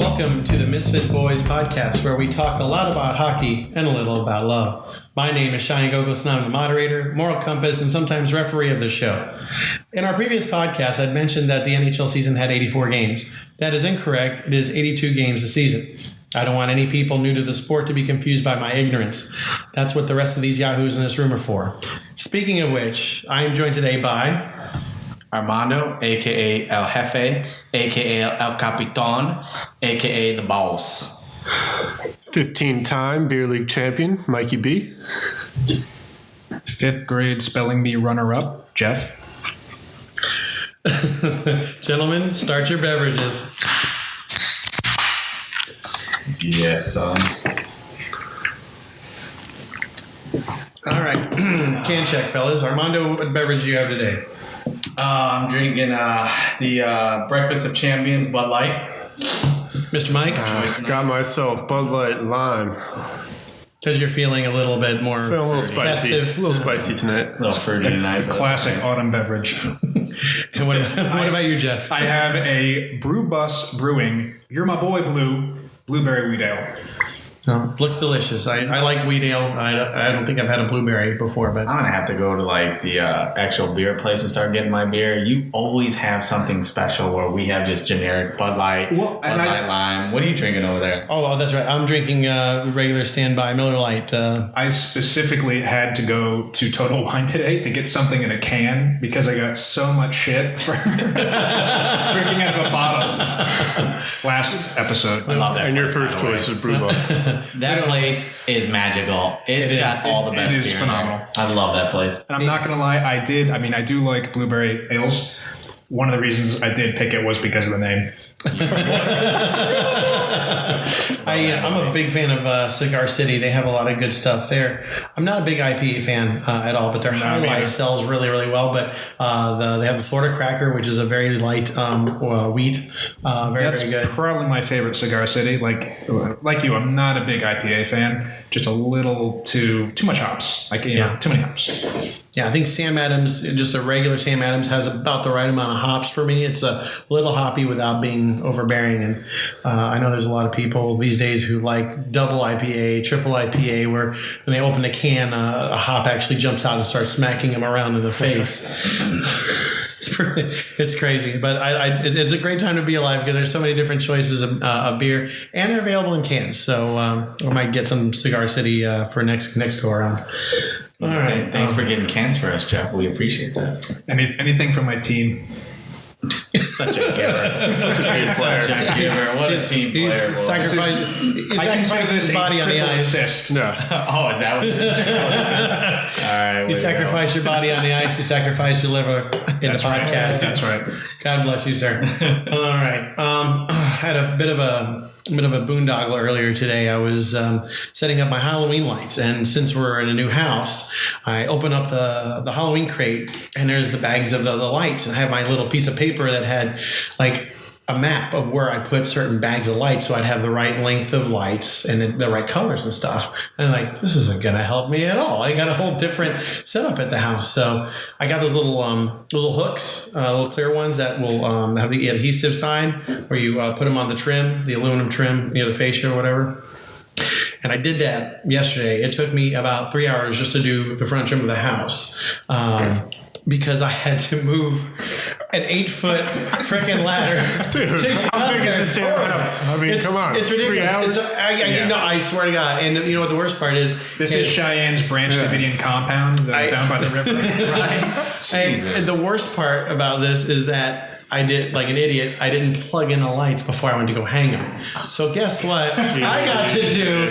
Welcome to the Misfit Boyz podcast, where we talk a lot about hockey and a little about love. My name is Shani Gogos, and I'm the moderator, moral compass, and sometimes referee of the show. In our previous podcast, I'd mentioned that the NHL season had 84 games. That is incorrect. It is 82 games a season. I don't want any people new to the sport to be confused by my ignorance. That's what the rest of these yahoos in this room are for. Speaking of which, I am joined today by Armando, a.k.a. El Jefe, a.k.a. El Capitan, a.k.a. The Boss. 15-time beer league champion, Mikey B. 5th grade spelling bee runner-up, Jeff. Gentlemen, start your beverages. Yes, sons. All right. Can check, fellas. Armando, what beverage do you have today? I'm drinking the Breakfast of Champions Bud Light. Mr. Mike? Got myself Bud Light Lime. Because you're feeling a little bit more Feeling a little spicy. festive. A little spicy tonight. A little fruity tonight. Classic autumn beverage. And what about you, Jeff? I have a Brew Bus Brewing, You're My Boy Blue, Blueberry Wheat Ale. Oh, looks delicious. I like wheat ale. I don't think I've had a blueberry before, but I'm going to have to go to like the actual beer place and start getting my beer. You always have something special where we have just generic Bud Light, Bud Light Lime. What are you drinking over there? Oh, that's right. I'm drinking regular standby Miller Lite. I specifically had to go to Total Wine today to get something in a can because I got so much shit for drinking out of a bottle last episode. I love that. And your place, first by the way. choice is Brew Bus. That place is magical. It's got all the best It is beer phenomenal. in there. I love that place. And I'm not going to lie, I do like blueberry ales. One of the reasons I did pick it was because of the name. I'm a big fan of Cigar City. They have a lot of good stuff there. I'm not a big IPA fan at all, but their highlight sells really, really well. But they have the Florida Cracker, which is a very light wheat. That's very good. probably my favorite Cigar City. Like you, I'm not a big IPA fan. Just a little too much hops. Too many hops. Yeah, I think Sam Adams, just a regular Sam Adams, has about the right amount of hops for me. It's a little hoppy without being overbearing. And I know there's a lot of people these days who like double IPA, triple IPA, where when they open a can, a hop actually jumps out and starts smacking them around in the face. It's crazy, but it's a great time to be alive because there's so many different choices of beer, and they're available in cans. So I might get some Cigar City for next go around. All right. Thanks for getting cans for us, Jeff. We appreciate that. Anything from my team. He's such a giver. Such a giver. What a team player. He sacrificed his body on the ice. Assist. No. Oh, is that what it is? All right. You sacrifice your body on the ice. You sacrifice your liver in the podcast. That's right. God bless you, sir. All right. I had a bit of a boondoggle earlier today. I was setting up my Halloween lights, and since we're in a new house, I open up the Halloween crate, and there's the bags of the lights, and I have my little piece of paper that had like a map of where I put certain bags of lights, so I'd have the right length of lights and the right colors and stuff. And I'm like, this isn't going to help me at all. I got a whole different setup at the house. So I got those little hooks, little clear ones that will have the adhesive side where you put them on the trim, the aluminum trim, the fascia or whatever. And I did that yesterday. It took me about 3 hours just to do the front trim of the house. Because I had to move an 8-foot freaking ladder. Dude, how big is this damn house? I mean, come on. It's ridiculous. 3 hours? No, I swear to God. And you know what the worst part is? This is Cheyenne's Branch Davidian compound down by the river. Right. And the worst part about this is that I did, like an idiot, I didn't plug in the lights before I went to go hang them. So guess what I got to do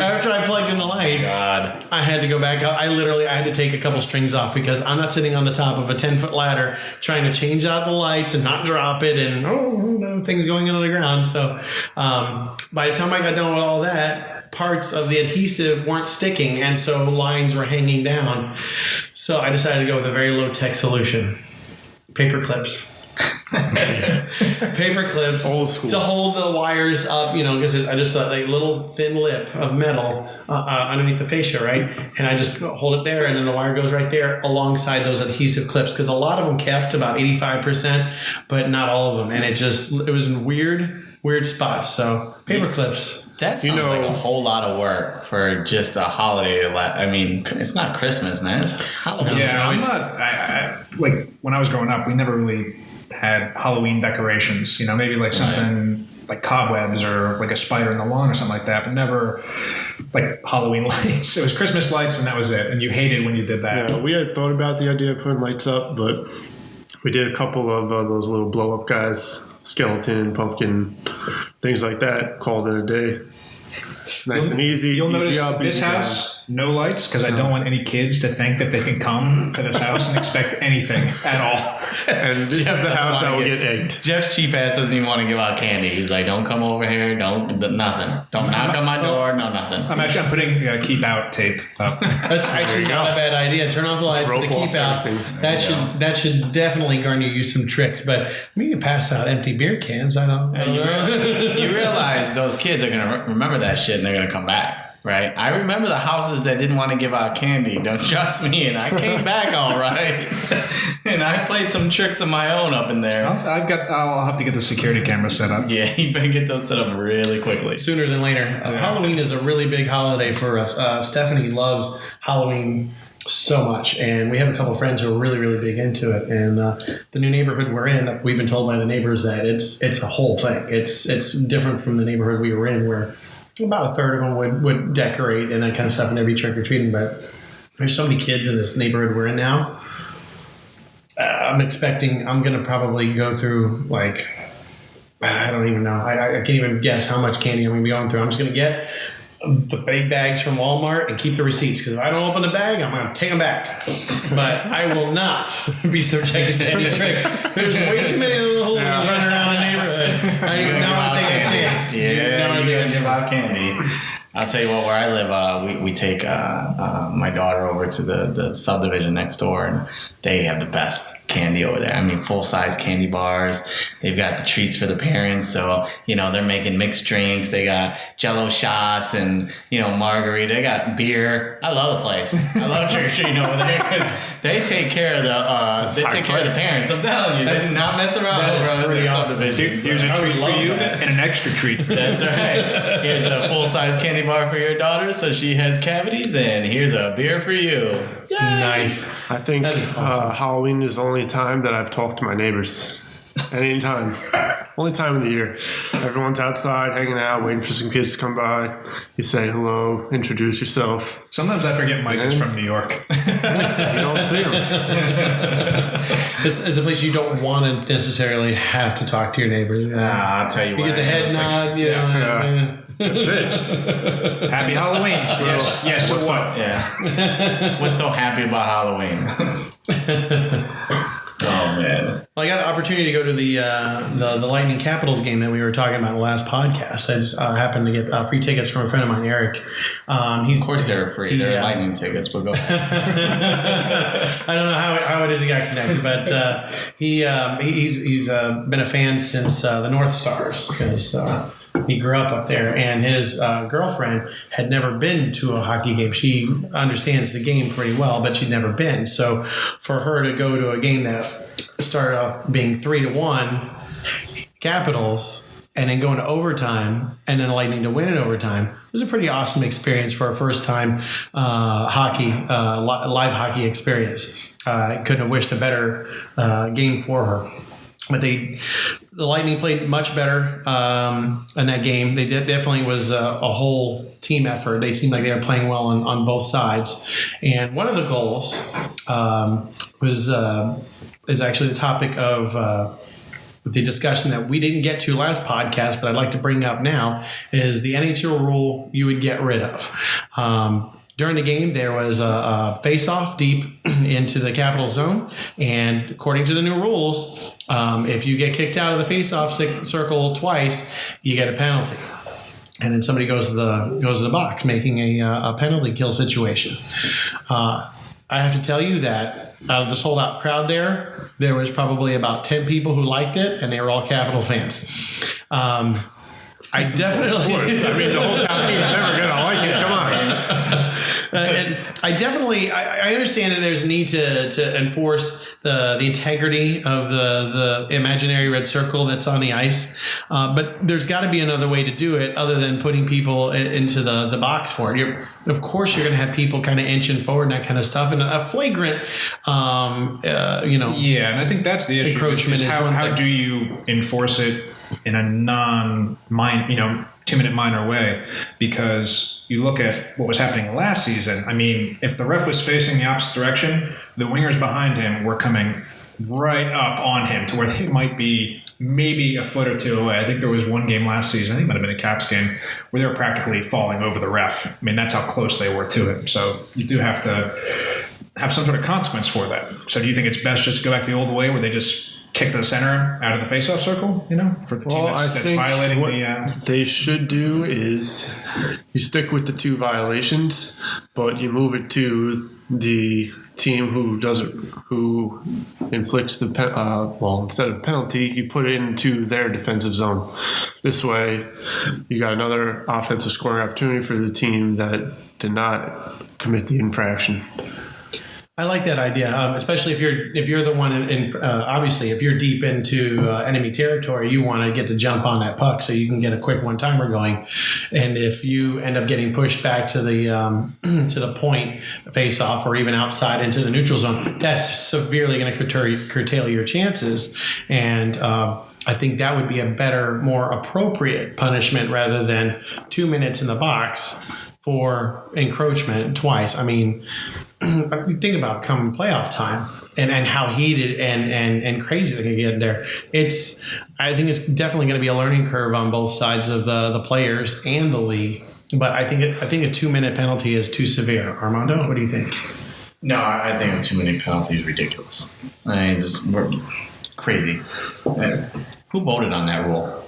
after I plugged in the lights? God. I had to go back up. I had to take a couple strings off because I'm not sitting on the top of a 10-foot ladder trying to change out the lights and not drop it and things going into the ground. So by the time I got done with all that, parts of the adhesive weren't sticking, and so lines were hanging down. So I decided to go with a very low-tech solution. Paper clips. Paper clips. Old school. To hold the wires up, because I just a little thin lip of metal underneath the fascia, right? And I just hold it there, and then the wire goes right there alongside those adhesive clips, because a lot of them kept about 85%, but not all of them. And it was in weird spots. So paper clips. That sounds like a whole lot of work for just a holiday. I mean, it's not Christmas, man. It's Halloween. Yeah, I like when I was growing up, we never really had Halloween decorations. Maybe like something like cobwebs or like a spider in the lawn or something like that, but never like Halloween lights. It was Christmas lights, and that was it. And you hated when you did that. Yeah, we had thought about the idea of putting lights up, but we did a couple of those little blow up guys. Skeleton, pumpkin, things like that. Called it a day. Nice and easy. You'll easy notice up, this easy house, no lights, because I don't want any kids to think that they can come to this house and expect anything at all. And this Jeff is the doesn't house that wanna will get egged. Jeff's cheap ass doesn't even want to give out candy. He's like, don't come over here. Nothing. Don't knock on my door. No, nothing. I'm putting keep out tape up. That's actually not a bad idea. Turn off the lights, put the keep out. That should definitely garner you some tricks. But you can pass out empty beer cans. I don't know. You realize those kids are going to remember that shit and they're going to come back. Right, I remember the houses that didn't want to give out candy. Don't trust me, and I came back all right, and I played some tricks of my own up in there. I'll have to get the security camera set up. Yeah, you better get those set up really quickly. Sooner than later. Halloween is a really big holiday for us. Stephanie loves Halloween so much, and we have a couple of friends who are really, really big into it. And the new neighborhood we're in, we've been told by the neighbors that it's a whole thing. It's different from the neighborhood we were in, where about a third of them would decorate and that kind of stuff, and there'd be trick-or-treating. But there's so many kids in this neighborhood we're in now. I'm going to probably go through, like, I don't even know. I can't even guess how much candy I'm going to be going through. I'm just going to get the big bags from Walmart and keep the receipts, because if I don't open the bag, I'm going to take them back. But I will not be subjected to any tricks. There's way too many little hooligans running around the neighborhood. I do not want to take a chance. Yeah, you're going to give out candy. I'll tell you what, where I live, we take my daughter over to the subdivision next door, and they have the best candy over there. I mean, full-size candy bars. They've got the treats for the parents. So, they're making mixed drinks. They got Jell-O shots and, margarita. They got beer. I love the place. I love trick-or-treating over there because they take care of the parents. I'm telling you, they do not mess around over the subdivision. Here's a treat for you and an extra treat for you. That's right. Here's a full-size candy bar for your daughter so she has cavities, and here's a beer for you. Yay! Nice. I think That is awesome. Halloween is the only time that I've talked to my neighbors. Any time. Only time of the year. Everyone's outside hanging out, waiting for some kids to come by. You say hello, introduce yourself. Sometimes I forget Mike is from New York. You don't see them. It's a place you don't want to necessarily have to talk to your neighbors. I'll tell you what. You get the head nod, Yeah. That's it. Happy Halloween. Yes, so what? Yeah. What's so happy about Halloween? Oh man! Well, I got an opportunity to go to the Lightning Capitals game that we were talking about in the last podcast. I just happened to get free tickets from a friend of mine, Eric. Of course, they're free. They're Lightning tickets, but go ahead. I don't know how it is he got connected, but he's been a fan since the North Stars, because he grew up there, and his girlfriend had never been to a hockey game. She understands the game pretty well, but she'd never been. So for her to go to a game that started off being 3-1 Capitals, and then go into overtime, and then Lightning to win in overtime, it was a pretty awesome experience for a first-time live hockey experience. I couldn't have wished a better game for her. But the Lightning played much better in that game. They definitely was a whole team effort. They seemed like they were playing well on both sides. And one of the goals is actually the topic of the discussion that we didn't get to last podcast, but I'd like to bring up now, is the NHL rule you would get rid of. During the game, there was a face-off deep into the Capital zone, and according to the new rules, if you get kicked out of the face-off circle twice, you get a penalty, and then somebody goes to the box, making a penalty kill situation. I have to tell you that out of the sold out crowd there was probably about 10 people who liked it, and they were all Capital fans. I definitely. Of course. I mean, the whole town team's never going to like it. Come on. And I definitely, I understand that there's a need to enforce the integrity of the imaginary red circle that's on the ice. But there's got to be another way to do it other than putting people into the box for it. Of course, you're going to have people kind of inching forward and that kind of stuff. And a flagrant, Yeah, and I think that's the issue. Encroachment is one how thing. do you enforce it in a non-2-minute minor way? Because you look at what was happening last season. I mean, if the ref was facing the opposite direction, the wingers behind him were coming right up on him to where they might be maybe a foot or two away. I think there was one game last season, I think it might have been a Caps game, where they were practically falling over the ref. I mean, that's how close they were to him. So you do have to have some sort of consequence for that. So do you think it's best just to go back the old way where they just kick the center out of the face-off circle, for the team that's violating what the... they should do is you stick with the 2 violations, but you move it to the team who inflicts the instead of penalty, you put it into their defensive zone. This way, you got another offensive scoring opportunity for the team that did not commit the infraction. I like that idea, especially if you're the one obviously if you're deep into enemy territory, you want to get to jump on that puck so you can get a quick one-timer going. And if you end up getting pushed back to the to the point face-off or even outside into the neutral zone, that's severely going to curtail your chances. And I think that would be a better, more appropriate punishment rather than 2 minutes in the box for encroachment twice. I mean, you think about come playoff time and how heated and crazy they can get there. I think it's definitely going to be a learning curve on both sides of the players and the league. But I think a 2-minute penalty is too severe. Armando, what do you think? No, I think a 2-minute penalty is ridiculous. I mean, we're crazy. Who voted on that rule?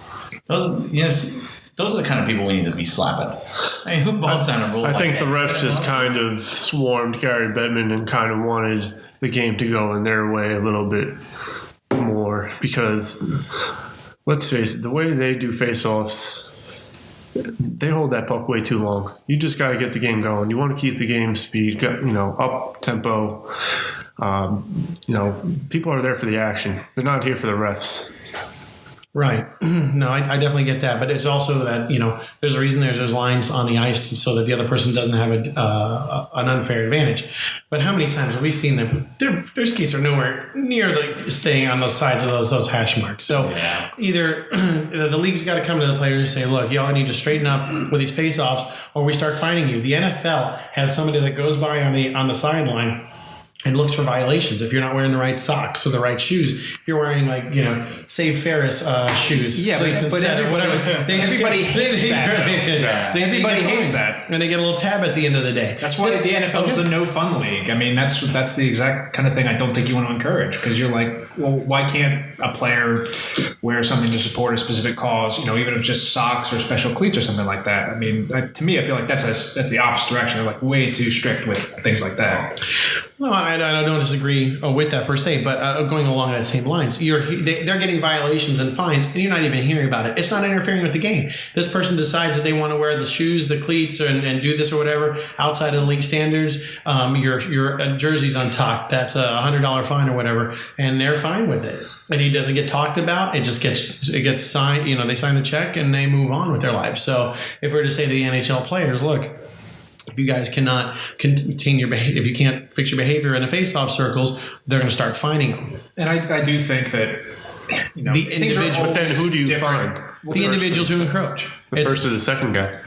Those are the kind of people we need to be slapping. I mean, who votes on a rule I like think that? the refs just kind of swarmed Gary Bettman and kind of wanted the game to go in their way a little bit more because, let's face it, the way they do face-offs, they hold that puck way too long. You just got to get the game going. You want to keep the game speed, up tempo. People are there for the action. They're not here for the refs. Right. No, I definitely get that. But it's also that, there's a reason there's lines on the ice so that the other person doesn't have an unfair advantage. But how many times have we seen them? Their skates are nowhere near staying on the sides of those hash marks. So either the league's got to come to the players and say, look, y'all need to straighten up with these face-offs or we start fining you. The NFL has somebody that goes by on the sideline and looks for violations. If you're not wearing the right socks or the right shoes, if you're wearing Save Ferris shoes, cleats instead or whatever. Everybody hates that. Everybody hates that. And they get a little tab at the end of the day. That's why the NFL is the no fun league. I mean, that's the exact kind of thing I don't think you want to encourage because you're like, well, why can't a player wear something to support a specific cause? Even if it's just socks or special cleats or something like that. I mean, to me, I feel like that's the opposite direction. They're like way too strict with things like that. No, I don't disagree with that per se, but going along that same lines, they're getting violations and fines, and you're not even hearing about it. It's not interfering with the game. This person decides that they want to wear the shoes, the cleats, and do this or whatever outside of the league standards. Your jersey's on top. That's a $100 fine or whatever, and they're fine with it. And he doesn't get talked about. It just gets signed. They sign the check and they move on with their life. So if we were to say to the NHL players, look, if you guys cannot contain your behavior, if you can't fix your behavior in the face-off circles, they're going to start fining them. And I do think that the individual. But then who do you find? The individuals who encroach. The first or the second guy?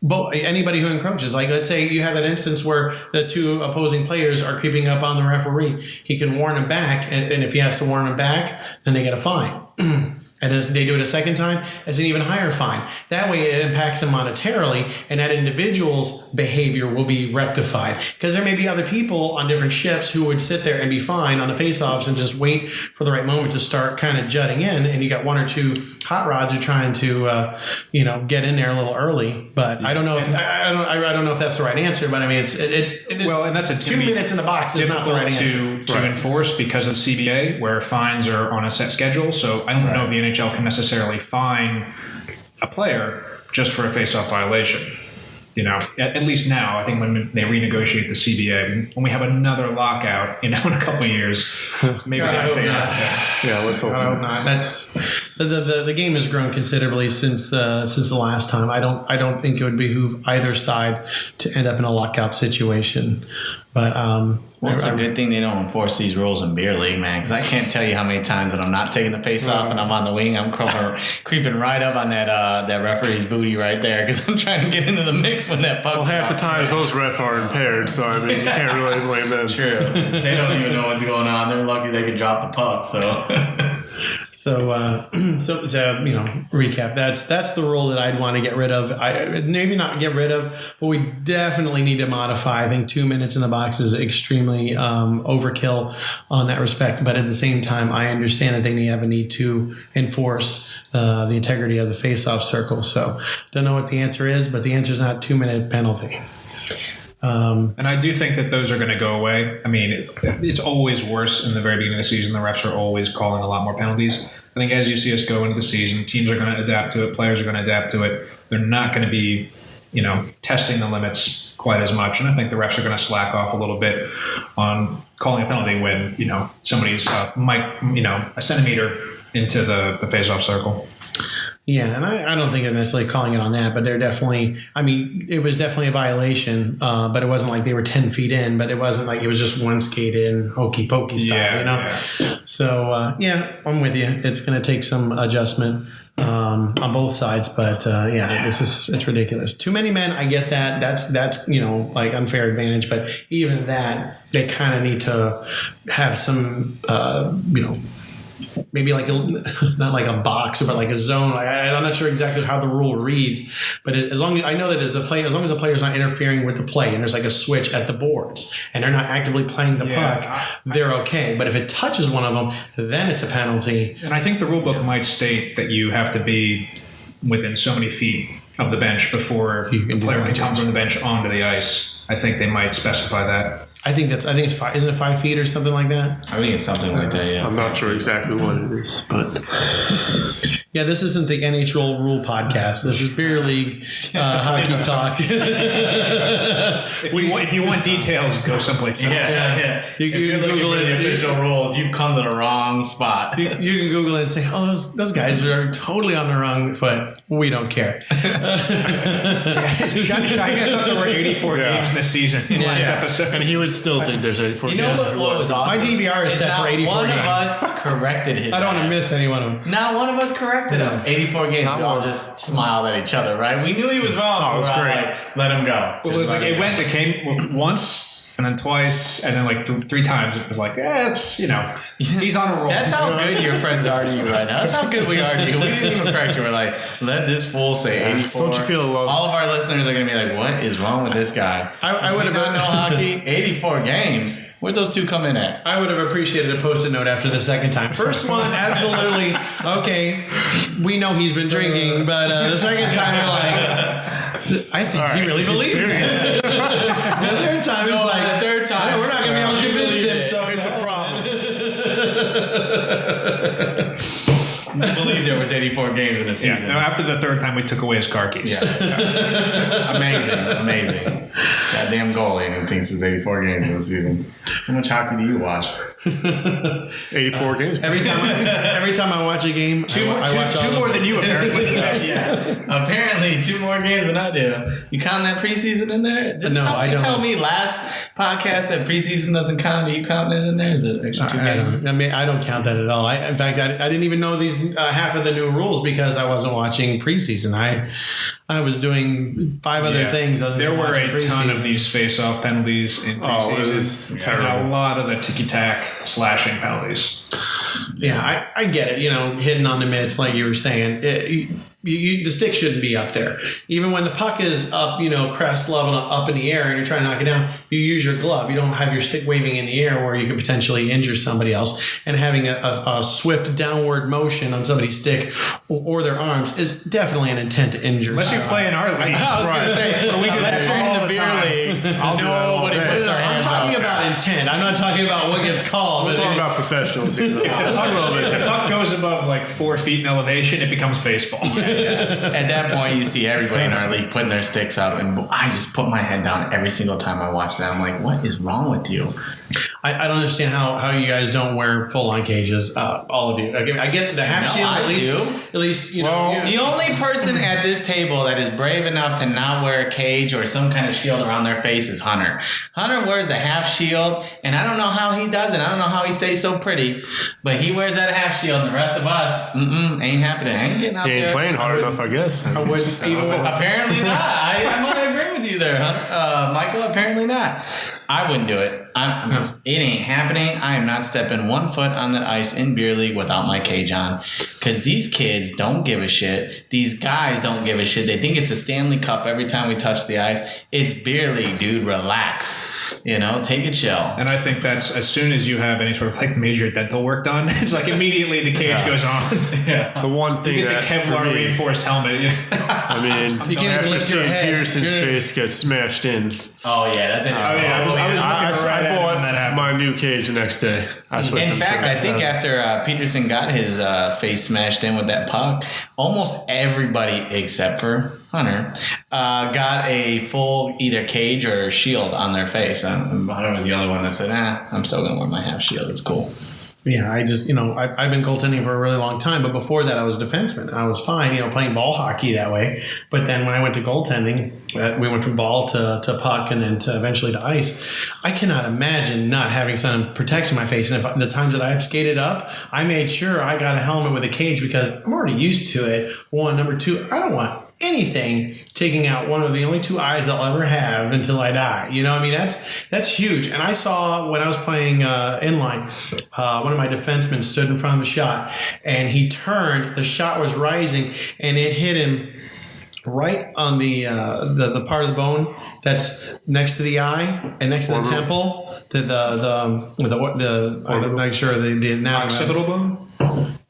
But anybody who encroaches, like let's say you have that instance where the 2 opposing players are creeping up on the referee, he can warn them back, and if he has to warn them back, then they get a fine. And and as they do it a second time, it's an even higher fine. That way it impacts them monetarily, and that individual's behavior will be rectified. Because there may be other people on different shifts who would sit there and be fine on the face-offs and just wait for the right moment to start kind of jutting in, and you got one or two hot rods who are trying to get in there a little early. But I don't know if I don't know if that's the right answer. But I mean, it is, well, and that's 2 minutes in the box is not the right answer to enforce because of the CBA, where fines are on a set schedule. So I don't know if the NHL can necessarily fine a player just for a face-off violation. At least now, I think when they renegotiate the CBA, when we have another lockout, in a couple of years, maybe I'll take that. Yeah, let's hope not. That's the game has grown considerably since the last time. I don't think it would behoove either side to end up in a lockout situation. But it's a good thing they don't enforce these rules in beer league, man. Because I can't tell you how many times when I'm not taking the face off and I'm on the wing, I'm creeping right up on that referee's booty right there because I'm trying to get into the mix when that puck. Well, half the times those refs are impaired, so I mean you can't really blame them. True, they don't even know what's going on. They're lucky they could drop the puck. So recap. That's the rule that I'd want to get rid of. Maybe not get rid of, but we definitely need to modify. I think 2 minutes in the box is extremely overkill on that respect. But at the same time, I understand that they have a need to enforce the integrity of the face-off circle. So don't know what the answer is, but the answer is not 2 minute penalty. And I do think that those are going to go away. I mean, it's always worse in the very beginning of the season. The refs are always calling a lot more penalties. I think as you see us go into the season, teams are going to adapt to it. Players are going to adapt to it. They're not going to be, testing the limits quite as much. And I think the refs are going to slack off a little bit on calling a penalty when, somebody's a centimeter into the face-off circle. Yeah, and I don't think they're necessarily calling it on that, but they're definitely, it was definitely a violation, but it wasn't like they were 10 feet in, but it wasn't like it was just one skate in, hokey pokey style, Yeah. So, I'm with you. It's going to take some adjustment on both sides, but it's ridiculous. Too many men, I get that. That's unfair advantage, but even that, they kind of need to have some, maybe not like a box, but like a zone. I'm not sure exactly how the rule reads, but as long as I know that as long as the player's not interfering with the play and there's like a switch at the boards and they're not actively playing the puck, they're okay. But if it touches one of them, then it's a penalty. And I think the rule book might state that you have to be within so many feet of the bench before the player can come from the bench onto the ice. I think they might specify that. I think it's 5. Isn't it 5 feet or something like that? I think it's something like that. Yeah. I'm not sure exactly what it is, but yeah, this isn't the NHL rule podcast. This is beer league hockey talk. If you want details, go someplace else. Yeah. You can Google it. The official rules. You've come to the wrong spot. You can Google it and say, "Oh, those guys are totally on the wrong foot." We don't care. Shaggy thought there were 84 games this season in last episode, and he would still think there's 84 games. You know what was awesome? My DVR is set for 84 games. One of us corrected his I don't want to miss any one of them. Not one of us corrected him. 84 games. We all just smiled at each other, right? We knew he was wrong. Oh, it was great. Like, let him go. Well, it was like it came once. And then twice, and then like 3 times, it was like, he's on a roll. That's how good your friends are to you right now. That's how good we are to you. We didn't even correct you. We're like, let this fool say 84. Don't you feel love? All of our listeners are going to be like, what is wrong with this guy? I would have not know hockey. 84 games. Where'd those two come in at? I would have appreciated a post-it note after the second time. First one, absolutely. Okay, we know he's been drinking, but the second time you're like, I think he really believes this. The third time it's like, the third time we're not going to be able to convince him, so it's a problem. I believe there was 84 games in a season. Yeah. No, after the third time, we took away his car keys. Yeah. Amazing. Goddamn goalie who thinks there's 84 games in a season. How much hockey do you watch? 84 games. Every time I watch a game, I watch two more than you apparently. Yeah. Apparently 2 more games than I do. You count that preseason in there? No, I don't. Tell me last podcast that preseason doesn't count. Are you counting it in there? Is it extra 2 games? I don't count that at all. In fact, I didn't even know these half of the new rules because I wasn't watching preseason. I was doing 5 other things. Other there than were watching a ton of preseason. these face-off penalties in Oh, it preseason. was and terrible. a lot of the ticky-tack slashing penalties. Yeah, I get it. Hitting on the mitts, like you were saying, the stick shouldn't be up there. Even when the puck is up, crest level up in the air, and you're trying to knock it down, you use your glove. You don't have your stick waving in the air where you could potentially injure somebody else. And having a swift downward motion on somebody's stick or their arms is definitely an intent to injure. Unless you play in our league. I was going to say, unless you're in all the the beer time. league, I'll do that all nobody day. puts their I'm hands talking up. about intent. I'm not talking about what gets called. We're but talking about professionals here. If the puck goes above like 4 feet in elevation, it becomes baseball. At that point, you see everybody in our league putting their sticks up, and I just put my head down every single time I watch that. I'm like, what is wrong with you? I don't understand how you guys don't wear full-on cages. All of you. I get the half No, shield. I At least, do. at least The only person at this table that is brave enough to not wear a cage or some kind of shield around their face is Hunter. Hunter wears the half shield, and I don't know how he does it. I don't know how he stays so pretty, but he wears that half shield, and the rest of us, ain't happening. I ain't getting out He ain't there. playing hard enough, I guess. I wouldn't even. Apparently not. I'm going to agree with you there, Michael. Apparently not. I wouldn't do it. It ain't happening. I am not stepping 1 foot on the ice in beer league without my cage on, because these kids don't give a shit. These guys don't give a shit. They think it's a Stanley Cup every time we touch the ice. It's beer league, dude. Relax. Take a chill. And I think that's as soon as you have any sort of like major dental work done, it's like immediately the cage goes on. The one thing You that get the for Kevlar me, reinforced helmet. I mean, You can't even after lift your seeing head. Pearson's You're- face get smashed in, Oh, yeah. That didn't I was looking right at it when that I happened. bought my new cage the next day. In fact, I think after Peterson got his face smashed in with that puck, almost everybody except for Hunter got a full either cage or shield on their face. Hunter was the only one that said, I'm still going to wear my half shield. It's cool. Yeah, I just, I've been goaltending for a really long time, but before that I was a defenseman. I was fine, playing ball hockey that way. But then when I went to goaltending, we went from ball to puck and then to eventually to ice. I cannot imagine not having some protection on my face. And if the times that I've skated up, I made sure I got a helmet with a cage because I'm already used to it. One, number two, I don't want anything taking out one of the only 2 eyes I'll ever have until I die. That's huge. And I saw when I was playing inline, one of my defensemen stood in front of the shot and he turned, the shot was rising and it hit him right on the part of the bone that's next to the eye and next to the temple. I'm not sure the anatomy. Occipital bone?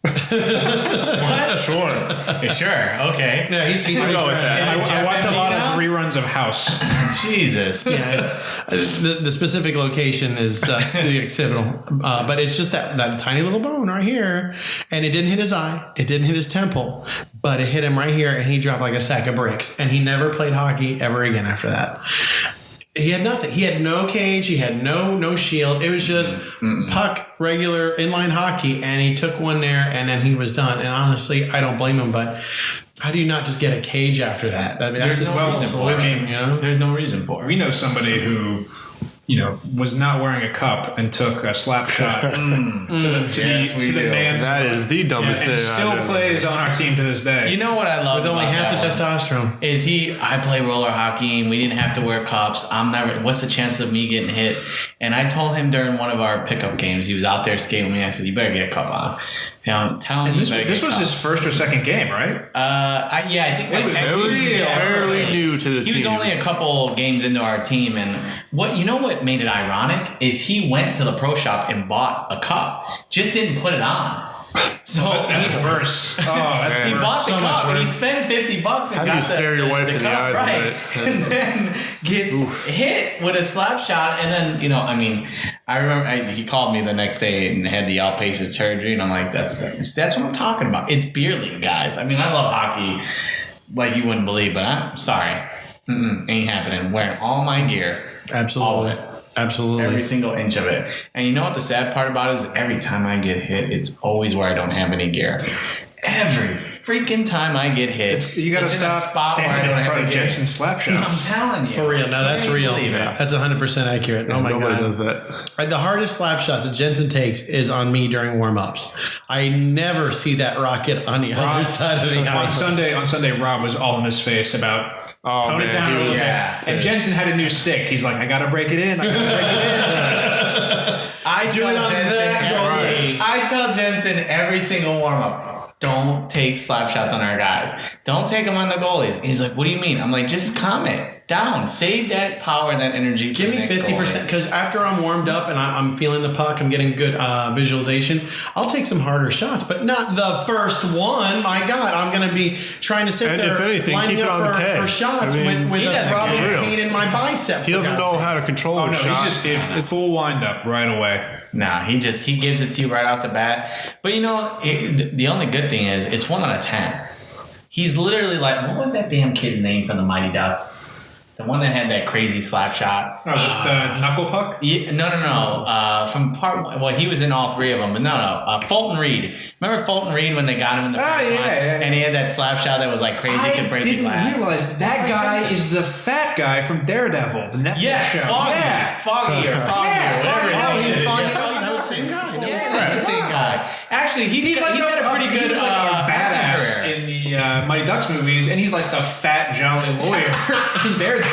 What? Sure. Sure. Okay. Yeah, he's pretty go sure. with that. Is it I watch a lot Jeff of reruns of House. Jesus. Yeah, the specific location is the occipital, but it's just that tiny little bone right here, and it didn't hit his eye, it didn't hit his temple, but it hit him right here, and he dropped like a sack of bricks, and he never played hockey ever again after that. He had nothing. He had no cage. He had no shield. It was just puck, regular inline hockey, and he took one there, and then he was done. And honestly, I don't blame him. But how do you not just get a cage after that? I mean, that's There's the no simple reason for it. solution, There's no reason for it. We know somebody who, was not wearing a cup and took a slap shot to Yes, we the do. man's That is the dumbest and thing. still I've ever plays on our team to this day. You know what I love with only about half the that one? testosterone. Is I play roller hockey and we didn't have to wear cups. What's the chance of me getting hit? And I told him during one of our pickup games, he was out there skating with me. I said, you better get a cup on. Tell him And you better this get a was cup. his first or second game, right? I think It was It was fairly new to the team. he was only a couple games into our team, and what made it ironic is he went to the pro shop and bought a cup, just didn't put it on. So That's worse. Oh, that's he worse. bought the So much cup and he worse. spent $50 and How do got you stare your wife in the cup, eyes at right. night? And then gets hit with a slap shot, and then I remember he called me the next day and had the outpatient surgery, and I'm like, that's what I'm talking about. It's beer league, guys. I mean, I love hockey like you wouldn't believe, but I'm sorry, ain't happening. Wearing all my gear, Absolutely. all of it. Absolutely. Every single inch of it. And you know what the sad part about it is? Every time I get hit, it's always where I don't have any gear. Every freaking time I get hit, You got to it's in a stop spot where I standing don't in have front to of get Jensen it. slap I'm shots. telling you. For real. No, that's Can't real. believe it. That's 100% accurate. Oh my Nobody God. does that. The hardest slap shots that Jensen takes is on me during warm-ups. I never see that rocket on the other side of the On ice. Sunday, Rob was all in his face about tone it down a little bit. Yeah. And Jensen had a new stick. He's like, I got to break it in. I Do it on that goalie. I tell Jensen every single warm up, don't take slap shots on our guys. Don't take them on the goalies. He's like, what do you mean? I'm like, just calm it down. Save that power and that energy. Give me 50% because after I'm warmed up and I'm feeling the puck, I'm getting good visualization. I'll take some harder shots, but not the first one. My God, I'm going to be trying to sit And there if anything, lining keep it up on the for pads. shots I mean, with he a doesn't throbbing care. pain in my bicep. He doesn't know how to control Oh, a no, shot. he's just full wind up right away. Nah, he gives it to you right off the bat. But you know, the only good thing is it's 1 out of 10. He's literally like, what was that damn kid's name from the Mighty Ducks? The one that had that crazy slap shot. Oh, the knuckle puck? Yeah, no. From part one, well, he was in all three of them, but no. Fulton Reed. Remember Fulton Reed when they got him in the first one? Yeah. And he had that slap shot that was like crazy, could break the glass. realize that guy is the fat guy from Daredevil, the Netflix Yeah, show. Foggy or whatever Oh, his he's name Foggy. is. That was the same guy. No, Yeah, that's the same guy. Actually, he's had a pretty good he was like a acting badass career. in the Mighty Ducks movies, and he's like the fat, jolly lawyer in Daredevil.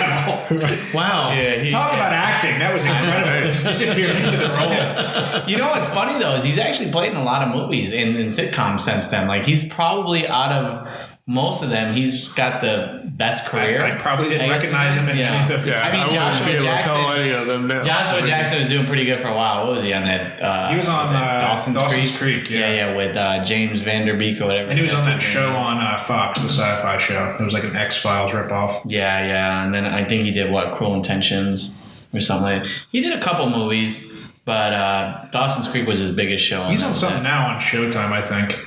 Wow. Yeah, Talk about acting. That was incredible. Just disappeared into the role. You know what's funny though is he's actually played in a lot of movies and sitcoms since then. Like he's probably out of most of them, he's got the best career. I probably didn't guess. recognize him in any of the. Yeah, I mean, wouldn't Joshua be able to Jackson- tell any of them now. Joshua Jackson was doing pretty good for a while. What was he on that? He was on Dawson's Creek. yeah. with James Vanderbeek or whatever. And he was on that his show name is. on Fox, the sci-fi show. It was like an X-Files ripoff. Yeah, and then I think he did Cruel Intentions or something like that. He did a couple movies, but Dawson's Creek was his biggest show. He's on something now on Showtime, I think.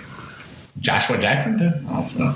Joshua Jackson did? Oh, no.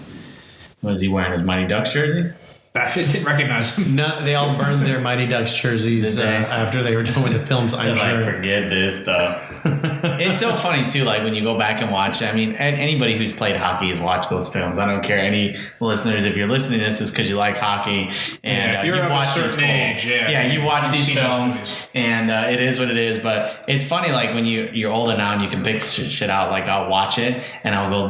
Was he wearing his Mighty Ducks jersey? I didn't recognize him. No, they all burned their Mighty Ducks jerseys Did they? after they were done with the films, I'm They're sure. forget this stuff. It's so funny too, like when you go back and watch it. I mean, anybody who's played hockey has watched those films. I don't care, any listeners, if you're listening to this, is because you like hockey and if you're you of a watch these certain films. age, yeah, you watch you've these seen those films, movies. and it is what it is. But it's funny, like when you're older now and you can pick shit out. Like I'll watch it and I'll go.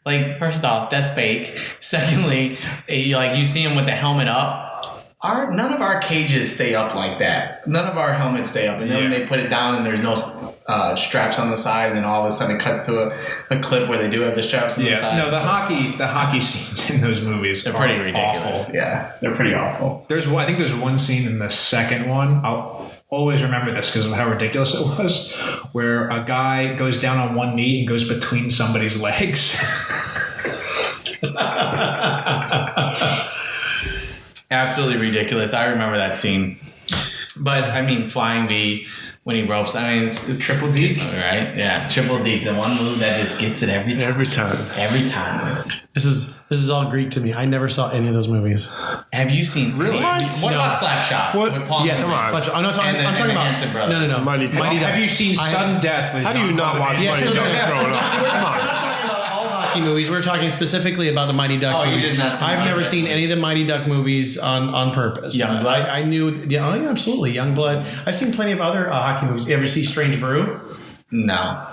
Like, first off, that's fake. Secondly, you see him with the helmet up. None of our cages stay up like that. None of our helmets stay up. And then when they put it down and there's no straps on the side, and then all of a sudden it cuts to a clip where they do have the straps on the side. No, the hockey scenes in those movies They're are pretty ridiculous. awful. Yeah, they're pretty awful. I think there's one scene in the second one. I'll always remember this because of how ridiculous it was, where a guy goes down on one knee and goes between somebody's legs. Absolutely ridiculous. I remember that scene. But, I mean, Flying V, when he ropes, I mean, it's Triple deke. right? Yeah, triple deke. The one move that just gets it every time. Every time. Every time. This is all Greek to me. I never saw any of those movies. Have you seen? Really? What about Slapshot? What? With Paul Yes, Newman? Come on. I'm not talking. And the- I'm talking and the about Hanson brothers. No. Mighty Ducks. Ducks. Have you seen Sudden Death with How do you not watch Yeah, Mighty no, Ducks no. growing up? Come We're on. not talking about all hockey movies. We're talking specifically about the Mighty Ducks Oh, you movies. did not see I've Mighty never Ducks seen any of the Mighty Duck movies on purpose. Youngblood? I knew. Yeah, absolutely. Youngblood. I've seen plenty of other hockey movies. You ever see Strange Brew? No.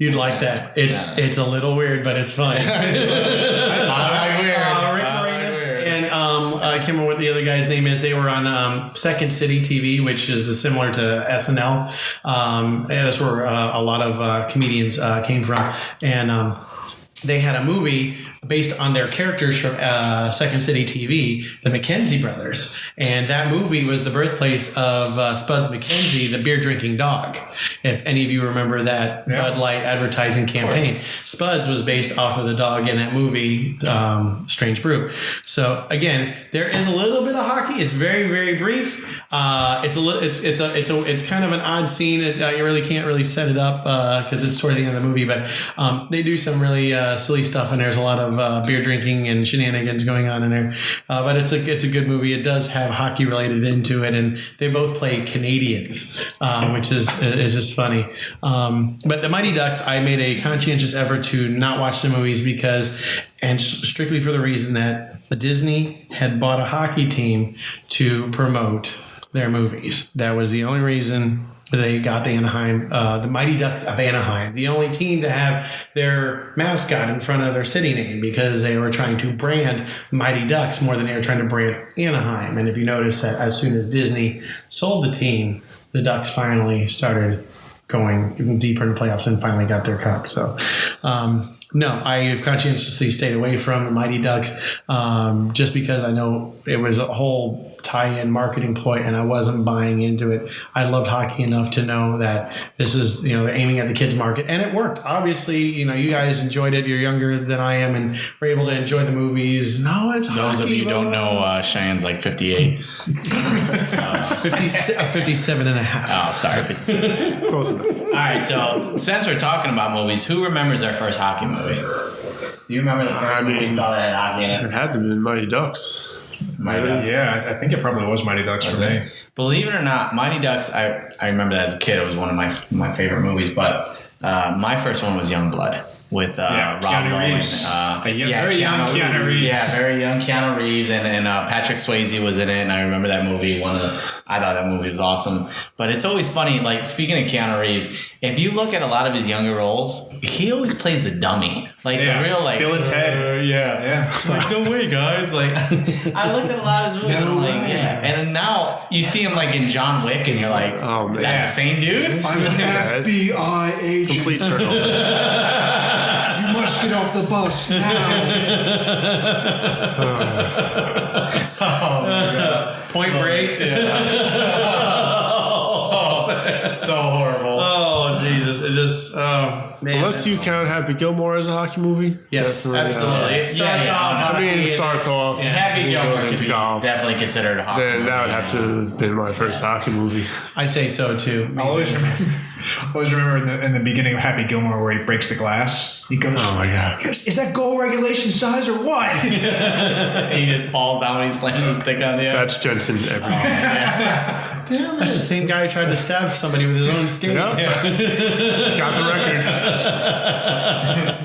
You'd like that. It's a little weird, but it's fun. Rick Moranis and I can't remember what the other guy's name is. They were on Second City TV, which is similar to SNL. And that's where a lot of comedians came from. And they had a movie based on their characters from Second City TV, the McKenzie brothers. And that movie was the birthplace of Spuds McKenzie, the beer drinking dog. If any of you remember that Bud Light advertising campaign, Spuds was based off of the dog in that movie, Strange Brew. So again, there is a little bit of hockey. It's very, very brief. It's kind of an odd scene. You really can't really set it up because it's toward the end of the movie, but they do some really silly stuff, and there's a lot of beer drinking and shenanigans going on in there. But it's a good movie. It does have hockey related into it, and they both play Canadians, which is just funny. But the Mighty Ducks, I made a conscientious effort to not watch the movies because and strictly for the reason that Disney had bought a hockey team to promote their movies. That was the only reason they got the Anaheim, the Mighty Ducks of Anaheim, the only team to have their mascot in front of their city name, because they were trying to brand Mighty Ducks more than they were trying to brand Anaheim. And if you notice that as soon as Disney sold the team, the Ducks finally started going even deeper in the playoffs and finally got their cup. So, no, I have conscientiously stayed away from the Mighty Ducks just because I know it was a whole tie-in marketing ploy and I wasn't buying into it. I loved hockey enough to know that this is, they're aiming at the kids market, and it worked. Obviously, you guys enjoyed it. You're younger than I am and were able to enjoy the movies. No, it's Those hockey. of you who don't know, Cheyenne's like 58. 57 and a half. Oh, sorry. 57. Close enough. All right, so since we're talking about movies, who remembers their first hockey movie? Do you remember the first movie you saw that had hockey in It it? had to be Mighty Ducks. Mighty Ducks. Yeah, I think it probably was Mighty Ducks for me. Believe it or not, Mighty Ducks, I remember that as a kid. It was one of my favorite movies, but my first one was Youngblood with Rob Keanu Lowe. Reeves. Very young Keanu Reeves. Yeah, very young Keanu Reeves, and Patrick Swayze was in it, and I remember that movie. I thought that movie was awesome. But it's always funny, like, speaking of Keanu Reeves, if you look at a lot of his younger roles, he always plays the dummy. Like, the real, like... Bill and Ted. Yeah. Like, no way, guys. Like, I looked at a lot of his movies, and I'm like, yeah. And now you see him, like, in John Wick, and you're like, Oh, man. that's the same dude? I'm an FBI agent. Complete turnover. You must get off the bus now. Point Break. So horrible. Oh, Jesus. It just, man. Unless you count Happy Gilmore as a hockey movie. Yes, definitely, absolutely. It starts Yeah, off. I mean, hockey it starts and off. Happy goes Gilmore could into be golf. definitely considered a hockey Then movie. that would have to have been my first hockey movie. I say so too. I always remember in the beginning of Happy Gilmore where he breaks the glass. He goes, Oh my God. Is that goal regulation size or what? He just falls down and he slams his stick on the edge. That's Jensen every day. That's the same guy who tried to stab somebody with his own skate. Yep. Got the record.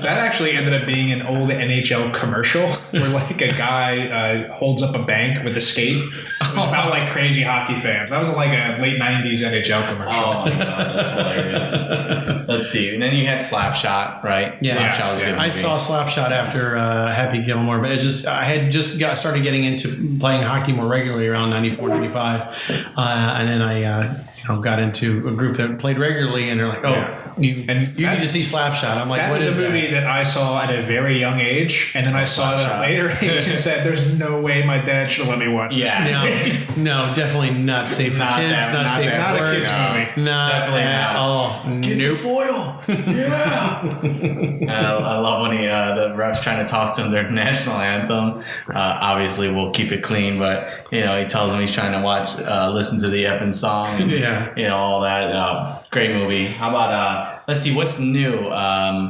That actually ended up being an old NHL commercial where like a guy holds up a bank with a skate. It was about like crazy hockey fans. That was like a late 90s NHL commercial. Oh my god, that's hilarious. Let's see. And then you had Slapshot, right? Yeah. Slapshot was a good I movie. saw Slapshot after Happy Gilmore, but I had just started getting into playing hockey more regularly around 94, 95. And then I got into a group that played regularly, and they're like, you need to see Slapshot. I'm like, That what was is a movie that I saw at a very young age, and then I saw it at a later age and said, "There's no way my dad should let me watch this." Yeah. No, definitely not safe for Not kids. that- Not not safe that. for Not a work. kid's movie. Not Definitely at not. all. Get the Nope. foil. Yeah. I love when the ref's trying to talk to him their national anthem. Obviously, we'll keep it clean, but he tells him he's trying to listen to the effing song. And, Yeah. all that. Great movie. How about let's see what's new.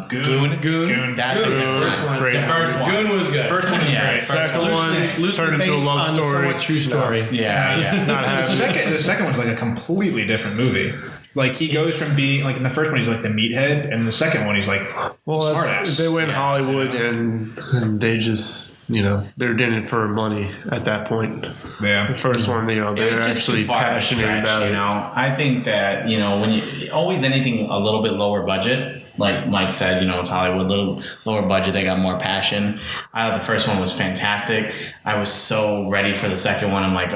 Goon. That's a good Goon. first one. Great. The first one. Goon was good. First one is Yeah, great. first Second one. one Loosely turned into a based love on story. somewhat true story. Yeah. Not happening. The second one's like a completely different movie. Like he goes from being like in the first one he's like the meathead, and in the second one he's like smart ass. They went Hollywood and they just they're in it for money at that point. Yeah. The first one, they're It's just actually too far of a passionate stretch, about it. I think that when you always anything a little bit lower budget, like Mike said, it's Hollywood, little lower budget, they got more passion. I thought the first one was fantastic. I was so ready for the second one. I'm like,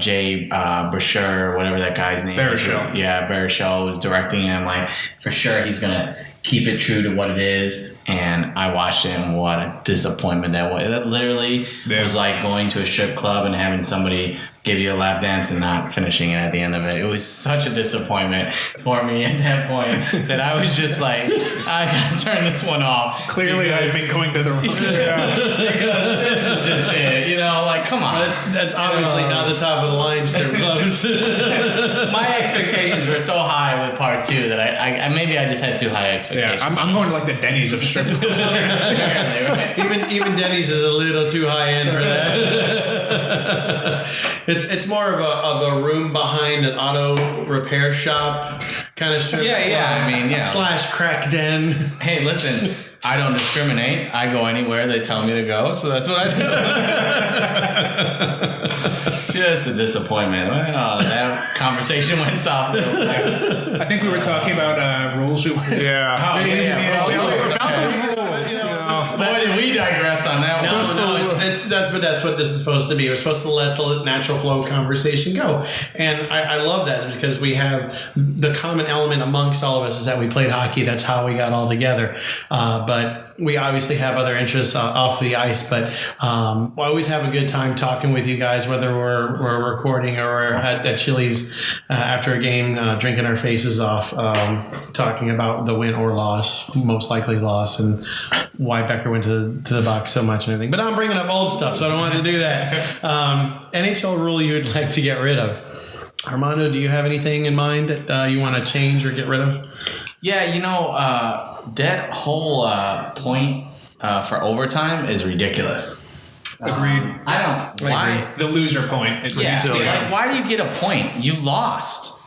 Jay Baruchel, whatever that guy's name is. Baruchel. Yeah, Baruchel was directing it. I'm like, for sure he's gonna keep it true to what it is. And I watched it, and what a disappointment that was. That literally was like going to a strip club and having somebody give you a lap dance and not finishing it at the end of it. It was such a disappointment for me at that point that I was just like, I gotta turn this one off. Clearly, I've been going to the wrong. Because this is just it. Come on. That's obviously not the top of the line strip clubs. My expectations were so high with part two that I maybe I just had too high expectations. Yeah, I'm going to like the Denny's of strip clubs. even Denny's is a little too high end for that. It's more of a room behind an auto repair shop kind of strip. Yeah. I mean, yeah. / crack den. Hey, listen. I don't discriminate. I go anywhere they tell me to go, so that's what I do. Just a disappointment. Well, that conversation went south. I think we were talking about rules. Oh, yeah. Boy, did we digress on that one. That's what this is supposed to be. We're supposed to let the natural flow conversation go. And I love that because we have the common element amongst all of us is that we played hockey. That's how we got all together. But we obviously have other interests off the ice. But we always have a good time talking with you guys, whether we're recording or we're at Chili's after a game, drinking our faces off, talking about the win or loss, most likely loss, and why Becker went to the box so much and everything. But I'm bringing up old stuff, so I don't want to do that. NHL rule you would like to get rid of. Armando, do you have anything in mind that you want to change or get rid of? Yeah, that whole point for overtime is ridiculous. Agreed. Why? The loser point. Why do you get a point? You lost.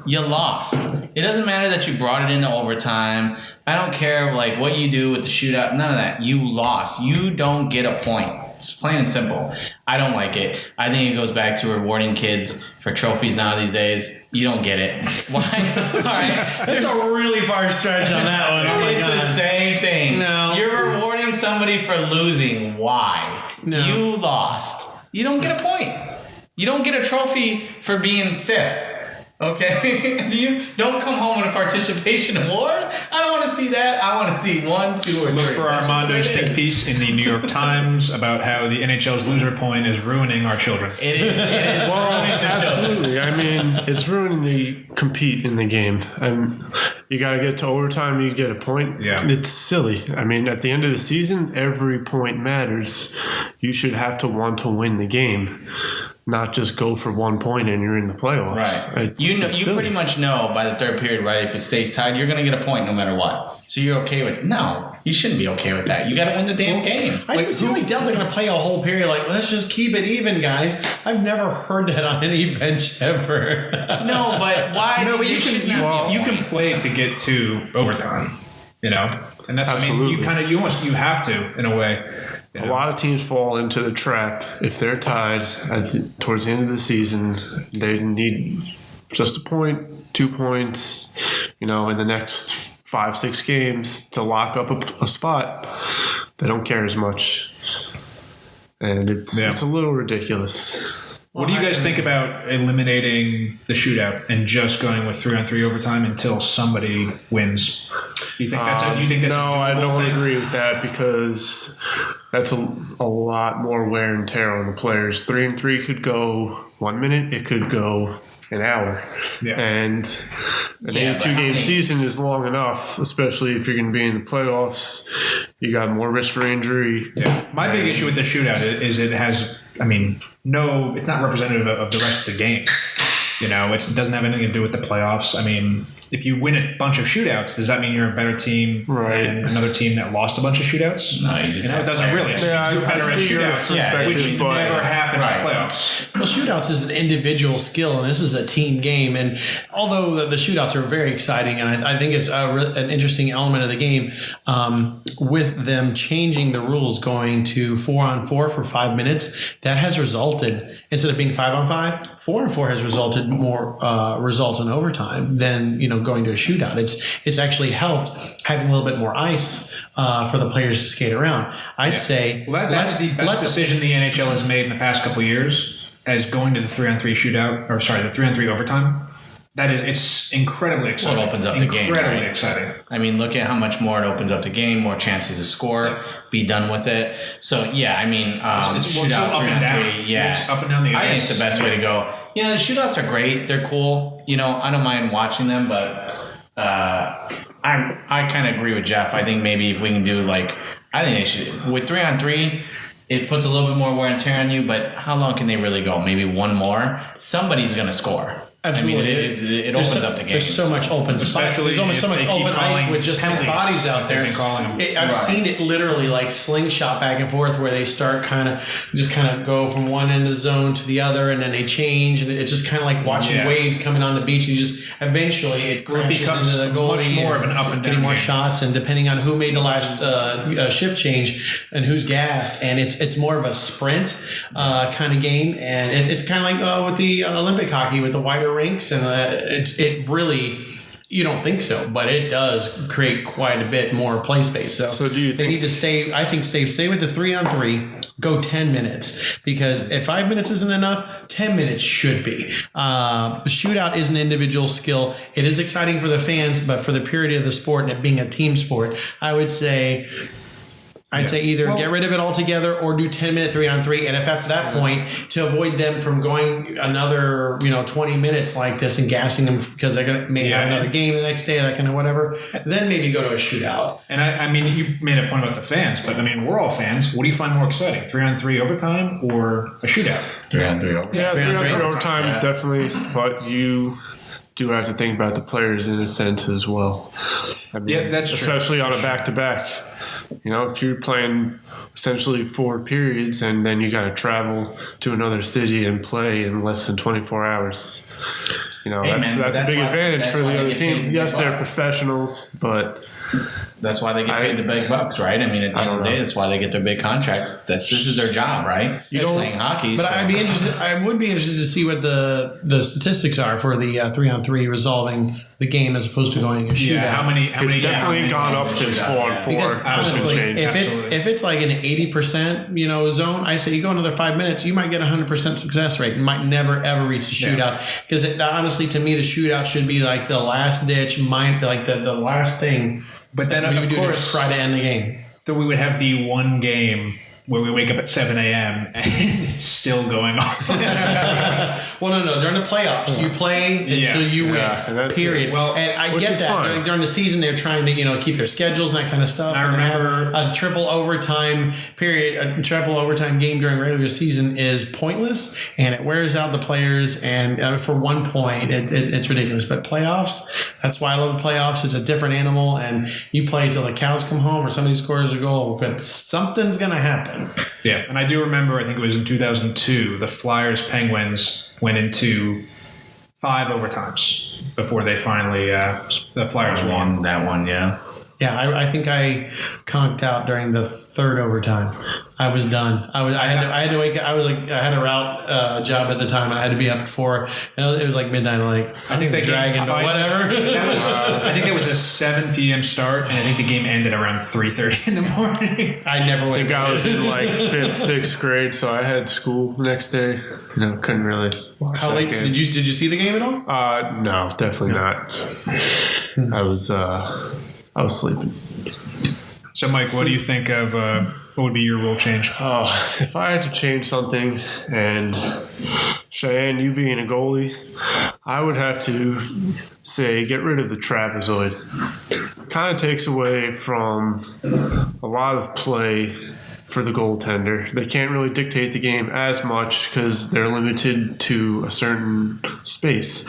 You lost. It doesn't matter that you brought it into overtime. I don't care what you do with the shootout. None of that. You lost. You don't get a point. It's plain and simple. I don't like it. I think it goes back to rewarding kids for trophies now these days. You don't get it. Why? All right. That's a really far stretch on that one. Oh my it's God. the same thing. No. You're rewarding somebody for losing. Why? No. You lost. You don't get a point. You don't get a trophy for being fifth. Okay? You don't come home with a participation award. I don't want to see that. I want to see 1, 2, or 3. Look for Armando's think piece in the New York Times about how the NHL's loser point is ruining our children. It is Absolutely. I mean, it's ruining the compete in the game. And you got to get to overtime, you get a point. Yeah. It's silly. I mean, at the end of the season, every point matters. You should have to want to win the game, not just go for 1 point and you're in the playoffs. Right. You pretty much know by the third period, right? If it stays tied, you're going to get a point no matter what. So you're okay with No, you shouldn't be okay with that. You got to win the damn game. I sincerely doubt they're going to play a whole period let's just keep it even, guys. I've never heard that on any bench ever. No, but why? No, but you can play to get to overtime, and that's Absolutely. you have to in a way. A lot of teams fall into the trap. If they're tied towards the end of the season, they need just a point, 2 points, in the next 5-6 games to lock up a spot. They don't care as much. And it's a little ridiculous. What do you guys think about eliminating the shootout and just going with 3-on-3 overtime until somebody wins? Do you think that's no, I don't agree with that because that's a lot more wear and tear on the players. 3-on-3 could go 1 minute. It could go an hour. Yeah. And an 82-game season is long enough, especially if you're going to be in the playoffs. You got more risk for injury. Yeah. My big issue with the shootout is it has, it's not representative of the rest of the game. It doesn't have anything to do with the playoffs. If you win a bunch of shootouts, does that mean you're a better team than another team that lost a bunch of shootouts? No, it doesn't really. You're better at shootouts, which never happened in playoffs. Well, shootouts is an individual skill, and this is a team game. And although the shootouts are very exciting, and I think it's an interesting element of the game, with them changing the rules, going to 4-on-4 for 5 minutes, that has resulted, instead of being 5-on-5, 4-on-4 has resulted more results in overtime than going to a shootout. It's actually helped having a little bit more ice for the players to skate around. I'd say that's the best decision the NHL has made in the past couple of years, as going to the 3-on-3 shootout, the 3-on-3 overtime. It's incredibly exciting. Well, it opens up the game. Incredibly exciting. Look at how much more it opens up the game, more chances to score, be done with it. So, it's shootout, up and down. 3-on-3, yeah. It's up and down the ice. I think it's the best way to go. The shootouts are great. They're cool. I don't mind watching them, but I kind of agree with Jeff. I think maybe if we can do I think they should, with 3-on-3, it puts a little bit more wear and tear on you, but how long can they really go? Maybe one more? Somebody's going to score. Absolutely. I mean, it opens up the game. There's so much open spot. Especially There's almost so if much they keep open ice calling with just these penalties bodies out there. and calling them. I've seen it literally like slingshot back and forth where they start kind of go from one end of the zone to the other, and then they change, and it's just kind of like watching waves coming on the beach. You just eventually it becomes into the goalie, much more of an up and down getting more game. shots, and depending on who made the last shift change and who's gassed, and it's more of a sprint kind of game, and it's kind of like with the Olympic hockey with the wider rinks, and it really. You don't think so, but it does create quite a bit more play space. So do you they need to stay? I think stay with the 3-on-3. Go 10 minutes, because if 5 minutes isn't enough, 10 minutes should be. Shootout is an individual skill. It is exciting for the fans, but for the purity of the sport and it being a team sport, I would say. I'd say either get rid of it altogether or do 10-minute 3-on-3. And if after that point, to avoid them from going another 20 minutes like this and gassing them because they're going to maybe have another game the next day, that kind of whatever, then maybe go to a shootout. And I mean, you made a point about the fans, but I mean, we're all fans. What do you find more exciting, 3-on-3 overtime or a shootout? 3-on-3 overtime. Yeah, 3-on-3 overtime. overtime, definitely. But you do have to think about the players in a sense as well. I mean, that's true. especially on a back-to-back. If you're playing essentially 4 periods and then you got to travel to another city and play in less than 24 hours, that's a big advantage for the other team. Yes, they're professionals, but that's why they get paid the big bucks, right? I mean, at the end of the day, that's why they get their big contracts. This is their job, right? They're playing hockey. But I would be interested to see what the statistics are for the 3-on-3 resolving the game as opposed to going a shootout. Yeah, how many it's definitely gone up since 4-on-4. Because honestly, Absolutely. if it's like an 80% zone, I say you go another 5 minutes, you might get 100% success rate. You might never ever reach the shootout, because honestly, to me, the shootout should be like the last ditch, like the last thing. But then, we of would course, do to try to end the game. So we would have the one game where we wake up at 7 a.m. and it's still going on. Well, no. During the playoffs, you play until you win. Period. Well, and I which get is that fine. during the season they're trying to keep their schedules and that kind of stuff. I remember a triple overtime period, a triple overtime game during regular season is pointless, and it wears out the players. And for 1 point, it's ridiculous. But playoffs, that's why I love the playoffs. It's a different animal, and you play till the cows come home or somebody scores a goal. But something's gonna happen. Yeah, and I do remember, I think it was in 2002, the Flyers Penguins went into 5 overtimes before they finally, the Flyers won. That one, yeah. Yeah, I think I conked out during the 3rd overtime. I was done. I had to wake up. I had a route job at the time, and I had to be up at 4. And it was like midnight. I think the Dragon, but whatever. I think it was a 7 p.m. start, and I think the game ended around 3:30 in the morning. I never I went. think I was in like 5th, 6th grade, so I had school the next day. Couldn't really watch How that late game. did you see the game at all? No, definitely not. I was sleeping. So, Mike, what do you think of what would be your rule change? If I had to change something, and Cheyenne, you being a goalie, I would have to say get rid of the trapezoid. Kind of takes away from a lot of play for the goaltender. They can't really dictate the game as much because they're limited to a certain space.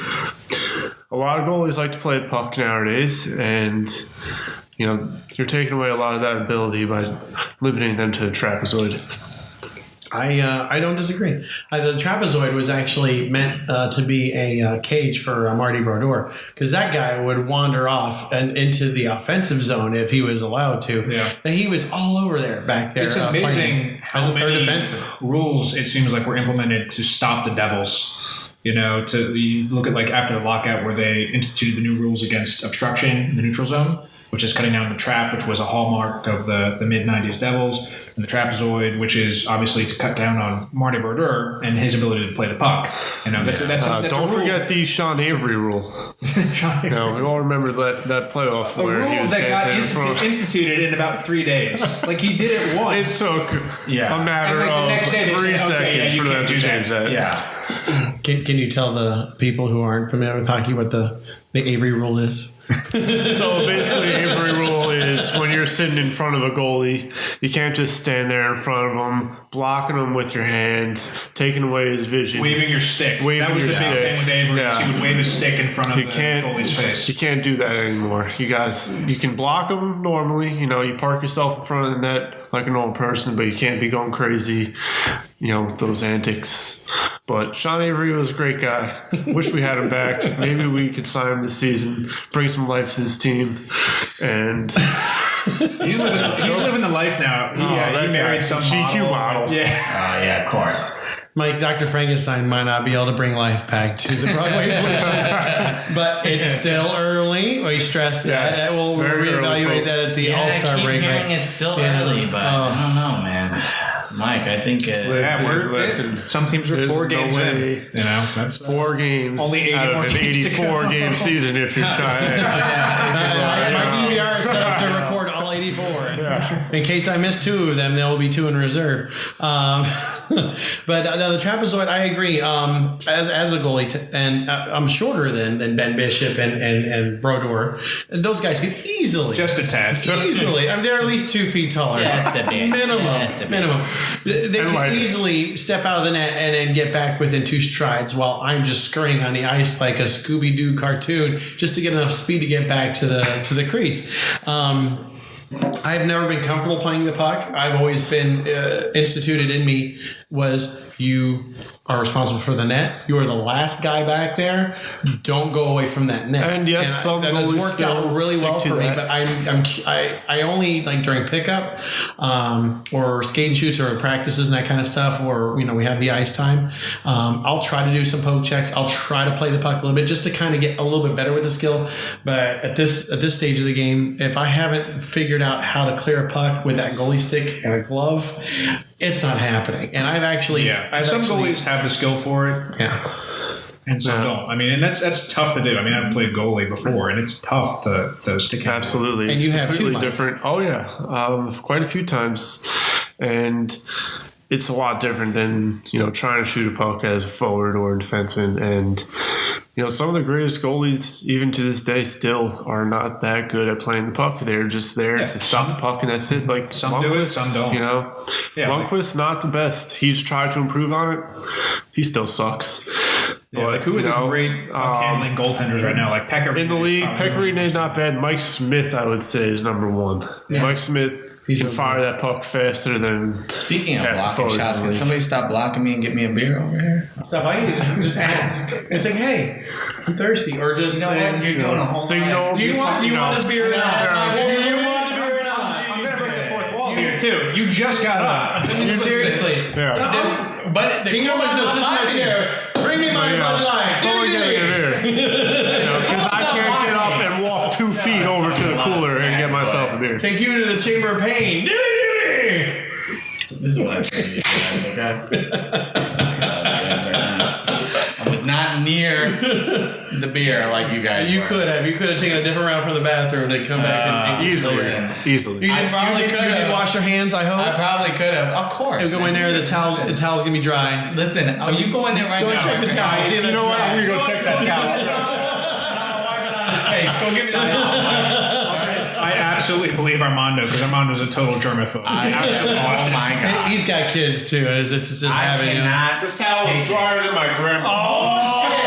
A lot of goalies like to play the puck nowadays, and you're taking away a lot of that ability by limiting them to a trapezoid. I don't disagree. The trapezoid was actually meant to be a cage for Marty Brodeur, because that guy would wander off and into the offensive zone if he was allowed to. Yeah. And he was all over there back there. It's amazing as how a third many defenseman. rules it seems like were implemented to stop the Devils. You look at like after the lockout where they instituted the new rules against obstruction in the neutral zone, which is cutting down the trap, which was a hallmark of the mid-'90s Devils, and the trapezoid, which is obviously to cut down on Marty Brodeur and his ability to play the puck. That's don't forget the Sean Avery rule. We all remember that playoff a where rule he was that got dancing in front. instituted in about 3 days. Like he did it It once. took Yeah. a matter And, like, the of next day they 3 said, okay, seconds you for them can't to do change that. Yeah. Can you tell the people who aren't familiar with hockey what the Avery rule is? So basically, Avery rule is when you're sitting in front of a goalie, you can't just stand there in front of him, blocking him with your hands, taking away his vision. Waving your stick. That was the big thing with Avery. Yeah. He would wave his stick in front of the goalie's face. You can't do that anymore. You can block him normally. You park yourself in front of the net like a normal person, but you can't be going crazy, with those antics. But Sean Avery was a great guy. Wish we had him back. Maybe we could sign him this season, bring some life to this team, and he's living the life now. He married some GQ model. Yeah. Yeah, of course. Mike, Dr. Frankenstein might not be able to bring life back to the Broadway production, but it's still early. We stress that. Yes, We'll reevaluate that at the All-Star break. It's still early, but I don't know, man. Mike, I think listen. Some teams are 4 games in. That's 4 games. Only 80 out of more an games 84 game season if you're trying. My DVR is set up to record all 84. In case I miss 2 of them, there will be 2 in reserve. But the trapezoid, I agree. As a goalie, and I'm shorter than Ben Bishop and Brodeur. And those guys can easily, just a tad, easily. I mean, they're at least 2 feet taller, minimum. They can easily step out of the net and then get back within 2 strides, while I'm just scurrying on the ice like a Scooby-Doo cartoon just to get enough speed to get back to the crease. I've never been comfortable playing the puck. I've always been instituted in me was you are responsible for the net. You are the last guy back there. Don't go away from that net. And yes, that has worked out really well for me. But I only like during pickup or skate and shoots or practices and that kind of stuff, or we have the ice time. I'll try to do some poke checks. I'll try to play the puck a little bit just to kind of get a little bit better with the skill. But at this stage of the game, if I haven't figured out how to clear a puck with that goalie stick and a glove, it's not happening. And I've actually some goalies have the skill for it. Yeah. And some don't. I mean, and that's tough to do. I mean, I've played goalie before, and it's tough to stick out. Absolutely. And you have completely different. Oh yeah, quite a few times, and it's a lot different than trying to shoot a puck as a forward or a defenseman. And some of the greatest goalies, even to this day, still are not that good at playing the puck. They're just there to stop the puck, and that's it. Like some do it, some don't. Lundqvist not the best. He's tried to improve on it. He still sucks. Yeah, like who are the great handling goaltenders right now? Like Pekka in the league. Pekka Rinne is not bad. Mike Smith, I would say, is number 1. Yeah. Mike Smith. He can fire that puck faster than. Speaking of blocking shots, can somebody stop blocking me and get me a beer over here? Stop! Just ask. And say, "Hey, I'm thirsty," or just you're doing a whole signal. Do you want this beer or not? Do you want the beer or not? I'm gonna break the 4th wall here too. You just got up. Seriously. Yeah. But King always knows this is my chair. Bring me my Bud Light. Someone get me a beer. Because I can't get up and walk 2 feet over to the cooler and get myself a beer. Take you to the chamber of pain. This is what I'm saying to you guys, okay? I was not near the beer like you guys You were. could have. You could have taken a different route from the bathroom to come back and Easily. You probably could have. Wash your hands, I hope. I probably could have. Of course. Go in there. The towel's going to be dry. Listen, are you going there right now? Go and check the towel. See if you know what? dry. I'm going to go check that towel. Wipe it on his face. Go give me the towel. I absolutely believe Armando, because Armando's a total germaphobe. Oh my God. He's got kids too. It's just having. This towel is drier than my grandma. Oh shit!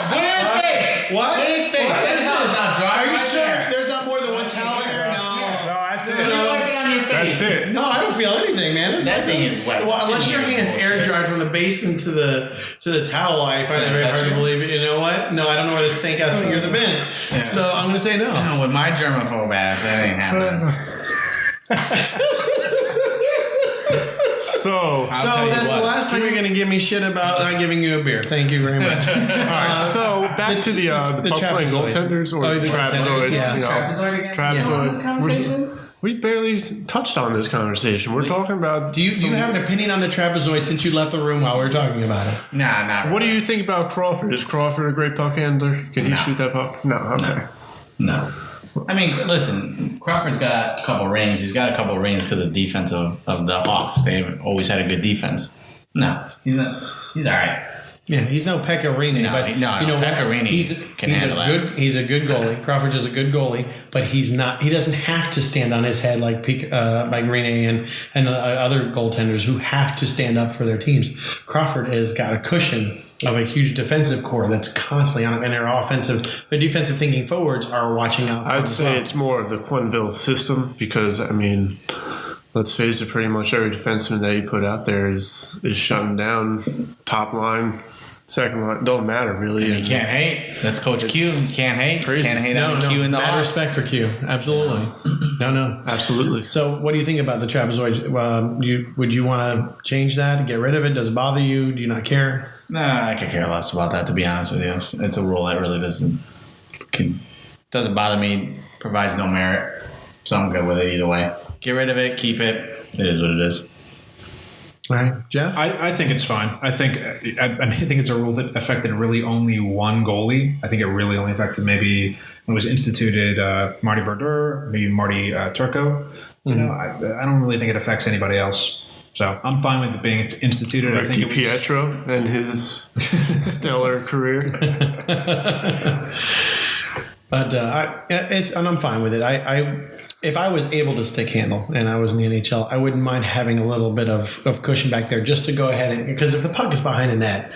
Put it in his face. What? Put it in his face. That towel's not dry. Are you sure there. there's not more than one towel in there? No. That's it. You wipe it on your face. That's it. No, I don't feel anything, man. That thing is wet. Well, unless your hands air dried from the basin to the towel, I find it very hard to believe it. You know what? No, I don't know where the stink ass fingers have been. Yeah. So I'm going to say no. With my germaphobe ass, that ain't happening. So that's the last time you're going to give me shit about not giving you a beer. Thank you very much. All right. So back to the puck playing goaltenders or the trapezoid. Yeah. Trapezoid again? Trapezoid. We barely touched on this conversation. We're talking about. Do you have an opinion on the trapezoid since you left the room while we were talking about it? Nah, not really. What do you think about Crawford? Is Crawford a great puck handler? Can he shoot that puck? No. Okay. No. I mean, listen, Crawford's got a couple rings. He's got a couple rings because of the defense of the Hawks. They've always had a good defense. No, he's not. He's all right. Yeah, he's no Pecorini, No, but Pecorini can handle that. He's a good goalie. Crawford is a good goalie, but he's not. He doesn't have to stand on his head like Rini and other goaltenders who have to stand up for their teams. Crawford has got a cushion of a huge defensive core that's constantly on him, and the defensive thinking forwards are watching out for him. I'd say it's more of the Quenneville system because, I mean, let's face it, pretty much every defenseman that you put out there is shutting down top line, second line. Don't matter, really. You can't hate. That's Coach Q. Can't hate. Crazy. Can't hate on Q in the mad Hawks. respect for Q. Absolutely. No. Absolutely. So what do you think about the trapezoid? Would you want to change that, get rid of it? Does it bother you? Do you not care? Nah, I could care less about that, to be honest with you. It's a rule that really doesn't bother me, provides no merit, so I'm good with it either way. Get rid of it, keep it. It is what it is. All right, Jeff? I think it's fine. I think it's a rule that affected really only one goalie. I think it really only affected maybe when it was instituted Marty Brodeur, maybe Marty Turco. You know, I don't really think it affects anybody else. So I'm fine with it being instituted. I think Pietro and his stellar career. But and I'm fine with it. If I was able to stick handle and I was in the NHL, I wouldn't mind having a little bit of cushion back there just to go ahead and, because if the puck is behind the net,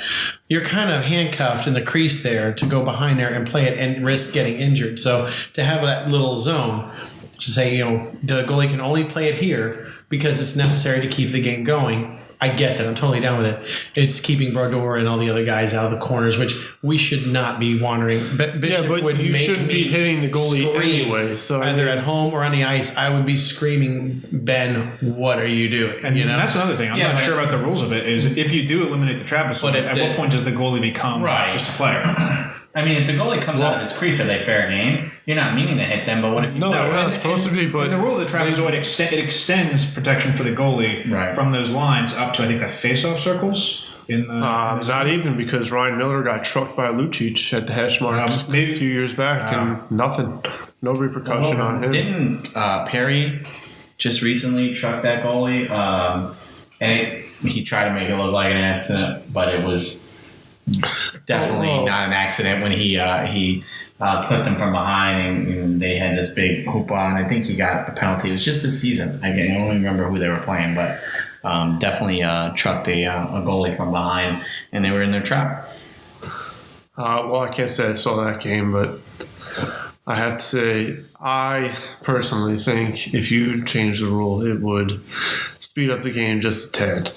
you're kind of handcuffed in the crease there to go behind there and play it and risk getting injured. So to have that little zone to say, the goalie can only play it here because it's necessary to keep the game going. I get that. I'm totally down with it. It's keeping Brodeur and all the other guys out of the corners, which we should not be wandering. But you shouldn't be hitting the goalie anyway. So either at home or on the ice, I would be screaming, Ben, what are you doing? And that's another thing. I'm not sure about the rules of it. Is if you do eliminate the trapezoid, at what point does the goalie become just a player? I mean, if the goalie comes out of his crease, are they fair game? You're not meaning to hit them, but what if you... No, we're not supposed to be, but... the rule of the trapezoid, it extends protection for the goalie from those lines up to, I think, the face-off circles. Not even, because Ryan Miller got trucked by Lucic at the hash marks a few years back, and nothing. No repercussion on him. Didn't Perry just recently truck that goalie? And he tried to make it look like an accident, but it was... definitely not an accident when he clipped him from behind and they had this big hoop on. I think he got a penalty. It was just this season. I don't remember who they were playing, but definitely trucked a goalie from behind and they were in their trap. Well, I can't say I saw that game, but I have to say I personally think if you change the rule, it would speed up the game just a tad.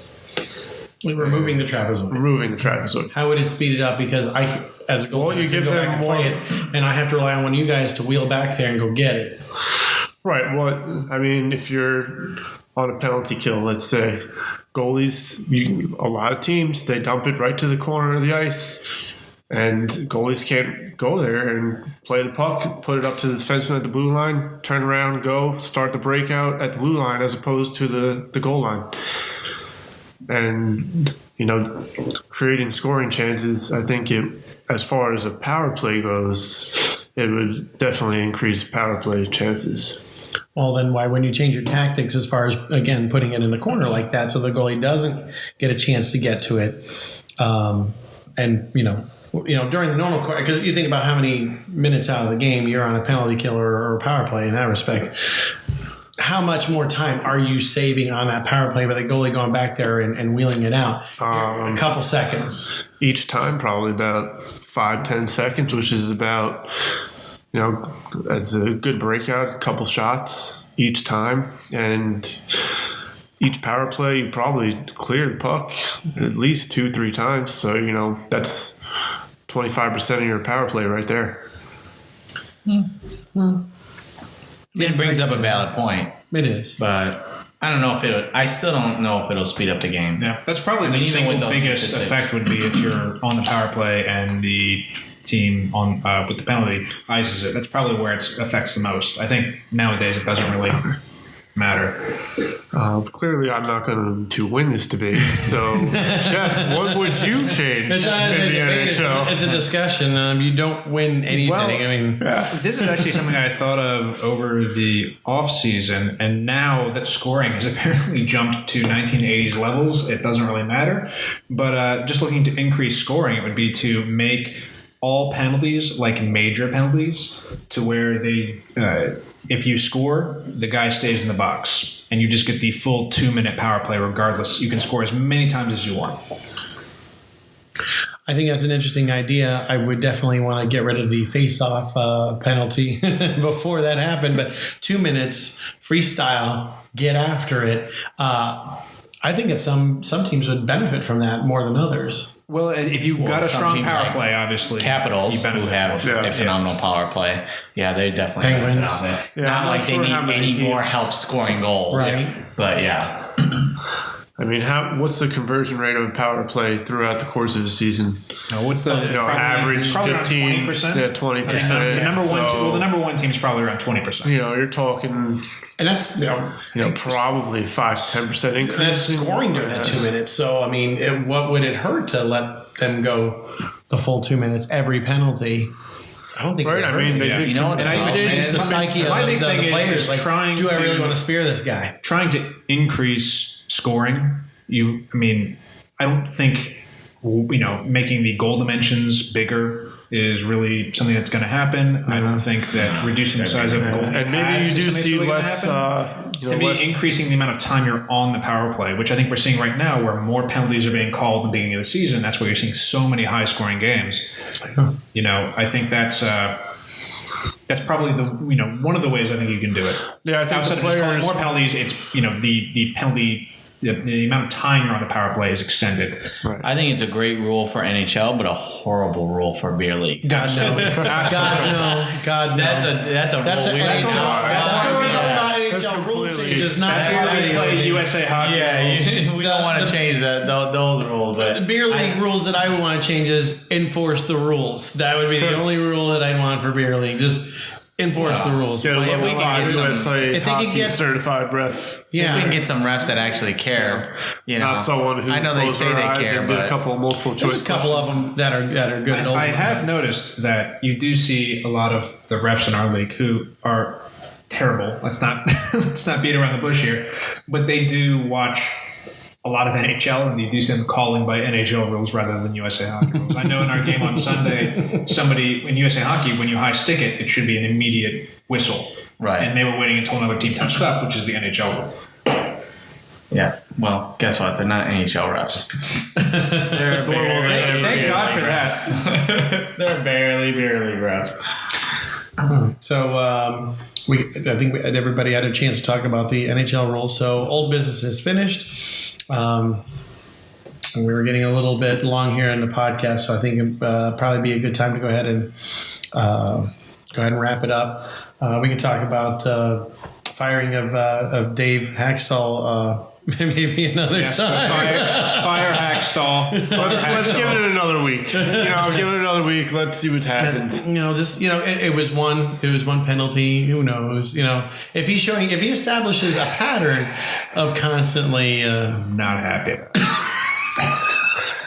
Removing the trapezoid. How would it speed it up? Because I, as a goaltender, you can go back and play it, and I have to rely on one of you guys to wheel back there and go get it. Right. Well, I mean, if you're on a penalty kill, let's say, goalies, a lot of teams, they dump it right to the corner of the ice, and goalies can't go there and play the puck, put it up to the defenseman at the blue line, turn around, go, start the breakout at the blue line as opposed to the goal line. And, creating scoring chances, I think as far as a power play goes, it would definitely increase power play chances. Well, then why wouldn't you change your tactics as far as, again, putting it in the corner like that so the goalie doesn't get a chance to get to it? And, during the normal course, because you think about how many minutes out of the game you're on a penalty kill or a power play in that respect. How much more time are you saving on that power play by the goalie going back there and wheeling it out? A couple seconds. Each time, probably about 5-10 seconds, which is about, as a good breakout, a couple shots each time. And each power play, you probably clear the puck at least 2-3 times. So, that's 25% of your power play right there. It brings up a valid point. It is. But I don't know if I still don't know if it'll speed up the game. Yeah, that's probably the single biggest effect would be if you're on the power play and the team on with the penalty ices it. That's probably where it affects the most. I think nowadays it doesn't really matter. Clearly, I'm not going to win this debate. So, Jeff, what would you change It's not in a the debate, NHL? it's a discussion. You don't win anything. Well, I mean, This is actually something I thought of over the off season, and now that scoring has apparently jumped to 1980s levels, it doesn't really matter. But just looking to increase scoring, it would be to make all penalties like major penalties, to where they, if you score, the guy stays in the box, and you just get the full 2-minute power play regardless. You can score as many times as you want. I think that's an interesting idea. I would definitely want to get rid of the face-off penalty before that happened. But 2 minutes, freestyle, get after it. I think that some teams would benefit from that more than others. Well, if you've got a some strong teams power like play, obviously, Capitals, you benefit who have more. a phenomenal power play, they definitely Penguins. benefit on it. Yeah, Not I'm like not they sure need how many any more teams- help scoring goals, Right. But yeah. I mean, what's the conversion rate of a power play throughout the course of the season? What's the Average probably around 15%? 20%? Yeah, 20%. The number one, So, the number one team's probably around 20%. you're talking, And that's probably 5-10% increase. and that's scoring during that 2 minutes. So I mean, what would it hurt to let them go the full 2 minutes every penalty? I don't think. Right, it would I mean, hurt they it. did. You know what? And I did- Change the psyche of my the, big the thing is players. Like, trying do I really to- want to spear this guy? Trying to increase scoring. I don't think making the goal dimensions bigger is really something that's going to happen. I don't think that reducing the size of goal And maybe pads you is do something see that's really gonna less. happen. To me, less, increasing the amount of time you're on the power play, which I think we're seeing right now, where more penalties are being called at the beginning of the season. That's why you're seeing so many high-scoring games. I think that's probably one of the ways I think you can do it. Yeah, I think Outside the of just calling players. more penalties, it's the penalty. The amount of time you're on the power play is extended. I think it's a great rule for NHL, but a horrible rule for beer league. God no. God no. That's a rule. That's an we NHL. need to talk That's about. what we're talking about. That's NHL rule completely- changes, not That's why we beer play league. USA hockey. rules. We don't want to change those rules. The But beer league rules that I would want to change is enforce the rules. That would be the only rule that I'd want for beer league. Just enforce the rules. Get a If level we can 5 get some- USA if they could hockey get- certified ref. Yeah. we can get some refs that actually care. Not someone who I know they closed say their they eyes care, and did a but couple of multiple choice There's a couple of them that are good. I have noticed that you do see a lot of the refs in our league who are terrible. Let's not beat around the bush here, but they do watch a lot of NHL, and you do see them calling by NHL rules rather than USA Hockey rules. I know in our game on Sunday, somebody in USA Hockey, when you high stick it, it should be an immediate whistle. Right. And they were waiting until another team touched up, which is the NHL rule. Yeah. Well, guess what? They're not NHL refs. They're barely. Thank God for that. They're barely refs. So I think everybody had a chance to talk about the NHL rules. So old business is finished. And we were getting a little bit long here in the podcast, so I think it'd probably be a good time to go ahead and wrap it up. We can talk about firing of Dave Hackstall maybe another time. Fire Hackstall. Let's give it another week. Give it another week. Let's see what happens. It was one penalty. Who knows? If he establishes a pattern of constantly Not happy.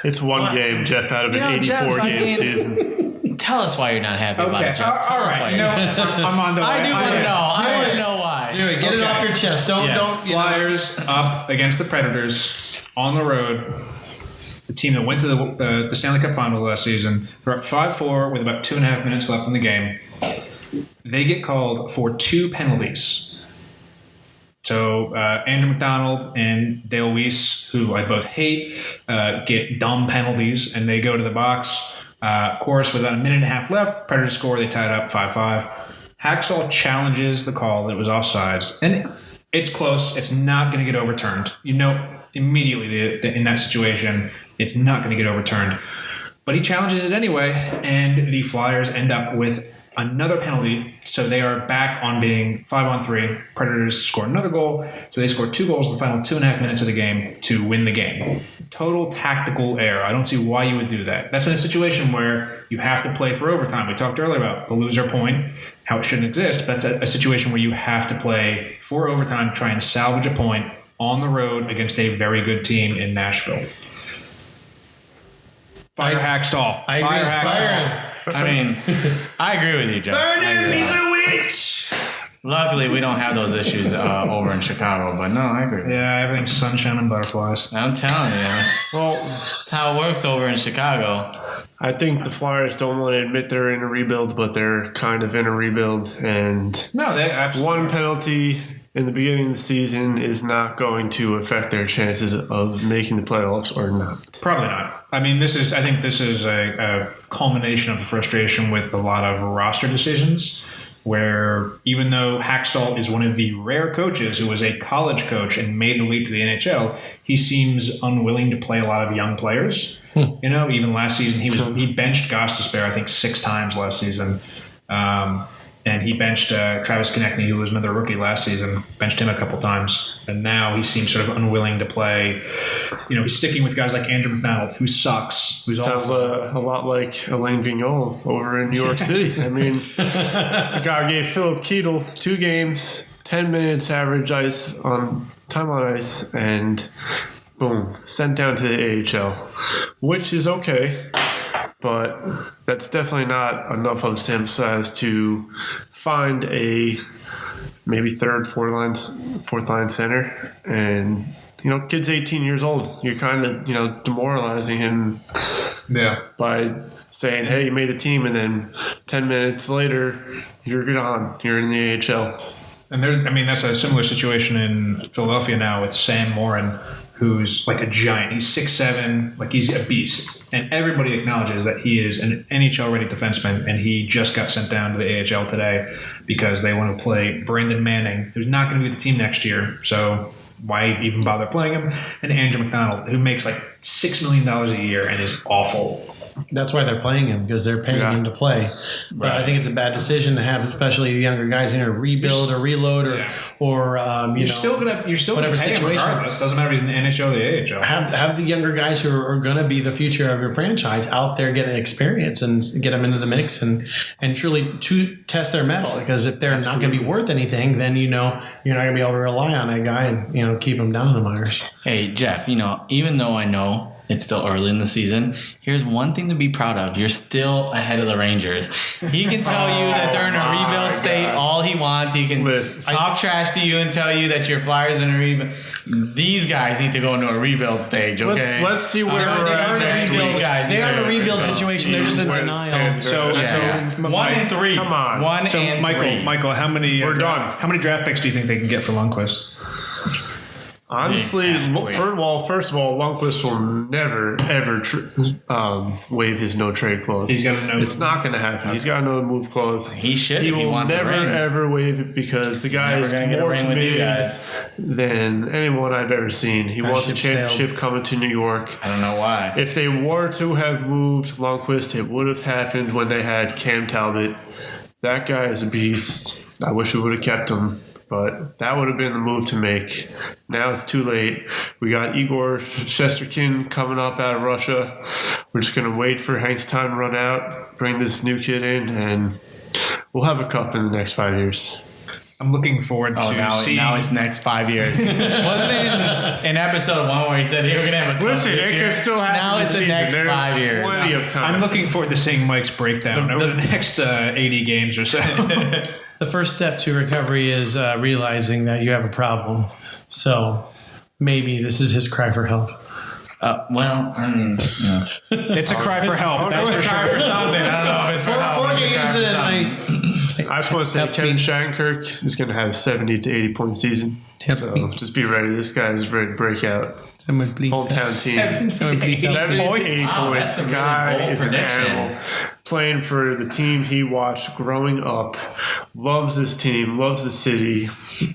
It's one game, Jeff, out of an 84-game season. Tell us why you're not happy about it, Jeff. All Tell us why right. you're not. I'm on the way. I do want to know. I want to know why. do it. Get it off your chest. Don't. Flyers up against the Predators on the road. The team that went to the Stanley Cup Final last season. They're up 5-4 with about 2.5 minutes left in the game. They get called for 2 penalties. So Andrew McDonald and Dale Weiss, who I both hate, get dumb penalties, and they go to the box. Of course, with about 1.5 minutes left, Predators score. They tie it up 5-5. Hacksaw challenges the call that it was offsides, and it's close. It's not going to get overturned. Immediately in that situation, it's not going to get overturned. But he challenges it anyway, and the Flyers end up with another penalty. So they are back on being 5-on-3. Predators score another goal. So they score 2 goals in the final 2.5 minutes of the game to win the game. Total tactical error. I don't see why you would do that. That's in a situation where you have to play for overtime. We talked earlier about the loser point, how it shouldn't exist. But that's a situation where you have to play for overtime, trying to salvage a point on the road against a very good team in Nashville. Fire Hackstall. I agree. Fire. I mean, I agree with you, Jeff. Burn him, he's a witch. Luckily, we don't have those issues over in Chicago, but no, I agree. Yeah, everything's sunshine and butterflies. I'm telling you, Well, that's how it works over in Chicago. I think the Flyers don't want to admit they're in a rebuild, but they're kind of in a rebuild. And No, they absolutely. one penalty in the beginning of the season is not going to affect their chances of making the playoffs or not. Probably not. I mean, I think this is a culmination of the frustration with a lot of roster decisions, where even though Hackstall is one of the rare coaches who was a college coach and made the leap to the NHL, he seems unwilling to play a lot of young players. You know, even last season he benched Gostisbehere, I think 6 times last season. And he benched Travis Konechny, who was another rookie last season, benched him a couple times. And now he seems sort of unwilling to play. You know, he's sticking with guys like Andrew McDonald, who sucks, who's Sounds awful. a lot like Alain Vigneault over in New York City. I mean, the guy gave Philip Keetle 2 games, 10 minutes average time on ice, and boom, sent down to the AHL, which is okay. But that's definitely not enough of a sample size to find a maybe fourth line center. And, you know, kid's 18 years old. You're kind of, you know, demoralizing him by saying, hey, you made the team, and then 10 minutes later, you're gone. You're in the AHL. And that's a similar situation in Philadelphia now with Sam Morin, who's like a giant. He's 6'7", like he's a beast. And everybody acknowledges that he is an NHL-ready defenseman, and he just got sent down to the AHL today because they want to play Brandon Manning, who's not going to be with the team next year. So why even bother playing him? And Andrew McDonald, who makes like $6 million a year and is awful. That's why they're playing him, because they're paying him to play. But I think it's a bad decision to have, especially the younger guys, you know, rebuild or reload or You're still gonna whatever pay him situation. regardless. Doesn't matter if he's in the NHL or the AHL. Have the younger guys who are going to be the future of your franchise out there getting experience and get them into the mix and truly to test their mettle, because if they're not going to be worth anything, then you know you're not going to be able to rely on that guy and, you know, keep him down in the minors. Hey, Jeff, you know, even though I know it's still early in the season, here's one thing to be proud of. You're still ahead of the Rangers. He can tell you that they're in a rebuild state all he wants. He can talk trash to you and tell you that your Flyers are in a rebuild. These guys need to go into a rebuild stage, okay? Let's see where we're at next week. Guys. They are in a rebuild situation. They're just in denial. So 1-3. Come on. 1-3. Michael, how many We're done. How many draft picks do you think they can get for Lundqvist? Honestly, Exactly. first of all, Lundqvist will never, ever waive his no-trade clause. He's got a no- It's not going to happen. He's got a no-move clause. He should He if he will wants never, a ring. ever waive it because the guy Never is gonna get a more ring with you committed guys. than anyone I've ever seen. He wants a ship's championship coming to New York. I don't know why. If they were to have moved Lundqvist, it would have happened when they had Cam Talbot. That guy is a beast. I wish we would have kept him. But that would have been the move to make. Now it's too late. We got Igor Shesterkin coming up out of Russia. We're just going to wait for Hank's time to run out, bring this new kid in, and we'll have a cup in the next 5 years. I'm looking forward to seeing. Now it's next 5 years. Wasn't it in episode 1 where he said he was going to have a cup Listen, this it year? could still happen Now it's this the season. next There's 5 years. plenty of time. I'm looking forward to seeing Mike's breakdown over the next 80 games or so. The first step to recovery is realizing that you have a problem. So maybe this is his cry for help. Well, I mean, yeah. It's a cry for help. That's for Cry sure. for something. I don't know if it's for help. 4 It's a games cry for in, something. I just want to say Help Kevin me. Shattenkirk is going to have a 70 to 80 point season. Help So me. just be ready. This guy is ready to break out. Someone please. Hometown team. Someone please. 70 to 80 Wow, points. that's a The really guy bold is prediction. an animal. Playing for the team he watched growing up. Loves this team. Loves the city.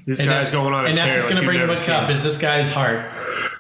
This guy's going on a And that's tear what's like going to you've bring him never a cup seen. is this guy's heart.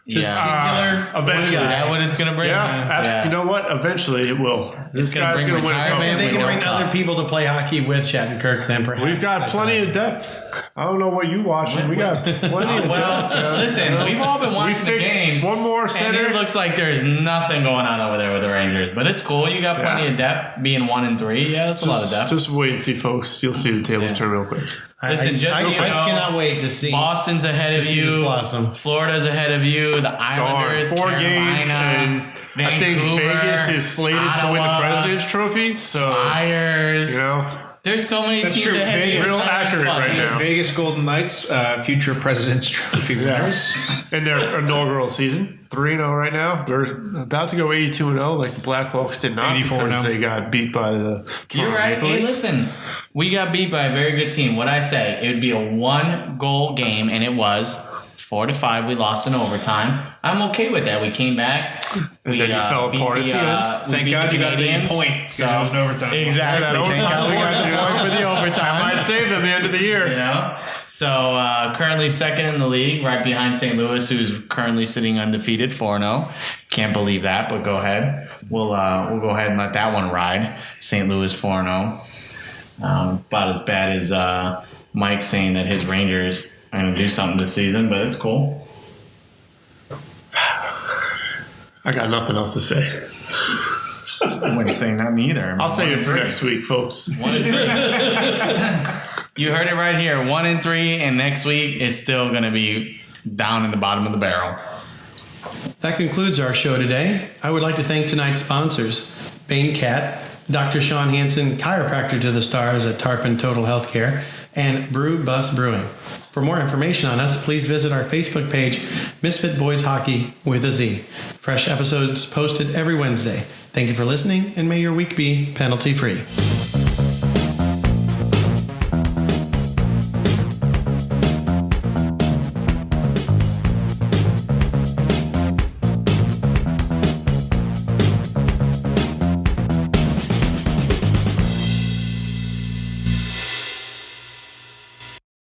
This singular. Eventually. Is that what it's going to bring? You know what? Eventually it will. It's going to bring win a retirement. couple. If they can World bring Cup. other people to play hockey with Shattenkirk, then perhaps. We've got plenty of depth. I don't know what you watching. We got plenty of depth. Well, listen, we've all been watching the fixed games. one more and center. it looks like there's nothing going on over there with the Rangers. But it's cool. You got plenty of depth. Being 1-3, yeah, that's a lot of depth. Just wait and see, folks. You'll see the tables turn real quick. Listen, I cannot wait to see. Boston's ahead of see this you. blossom. Florida's ahead of you. The Islanders, 4 games, and Vancouver, I think Vegas is slated to win the Ottawa, President's Trophy. So Flyers. you know, There's so many That's teams true. ahead of you. Real It's so accurate fun. right now. Vegas Golden Knights, future President's Trophy winners. in their inaugural season, 3-0 right now. They're about to go 82-0, like the Blackhawks did not 84-0. because they got beat by the. You're Toronto right. Maple Hey, Leafs. listen, we got beat by a very good team. What I say, it would be a 1-goal game, and it was 4-5. We lost in overtime. I'm okay with that. We came back. And then you fell beat apart at the end. we Thank beat God the you got the Canadiens. point, 'cause it was an overtime. Exactly. That Thank overtime God we got point, the point for the overtime. Might save them the end of the year. You know? So currently second in the league, right behind St. Louis, who's currently sitting undefeated, 4-0. Can't believe that, but go ahead. We'll go ahead and let that one ride. St. Louis 4-0. About as bad as Mike saying that his Rangers are going to do something this season, but it's cool. I got nothing else to say. I wouldn't say nothing either. I'll save it for next week, folks. 1-3. You heard it right here. 1-3, and next week it's still going to be down in the bottom of the barrel. That concludes our show today. I would like to thank tonight's sponsors, Bain Cat, Dr. Sean Hansen, chiropractor to the stars at Tarpon Total Healthcare, and Brew Bus Brewing. For more information on us, please visit our Facebook page, Misfit Boys Hockey with a Z. Fresh episodes posted every Wednesday. Thank you for listening, and may your week be penalty-free.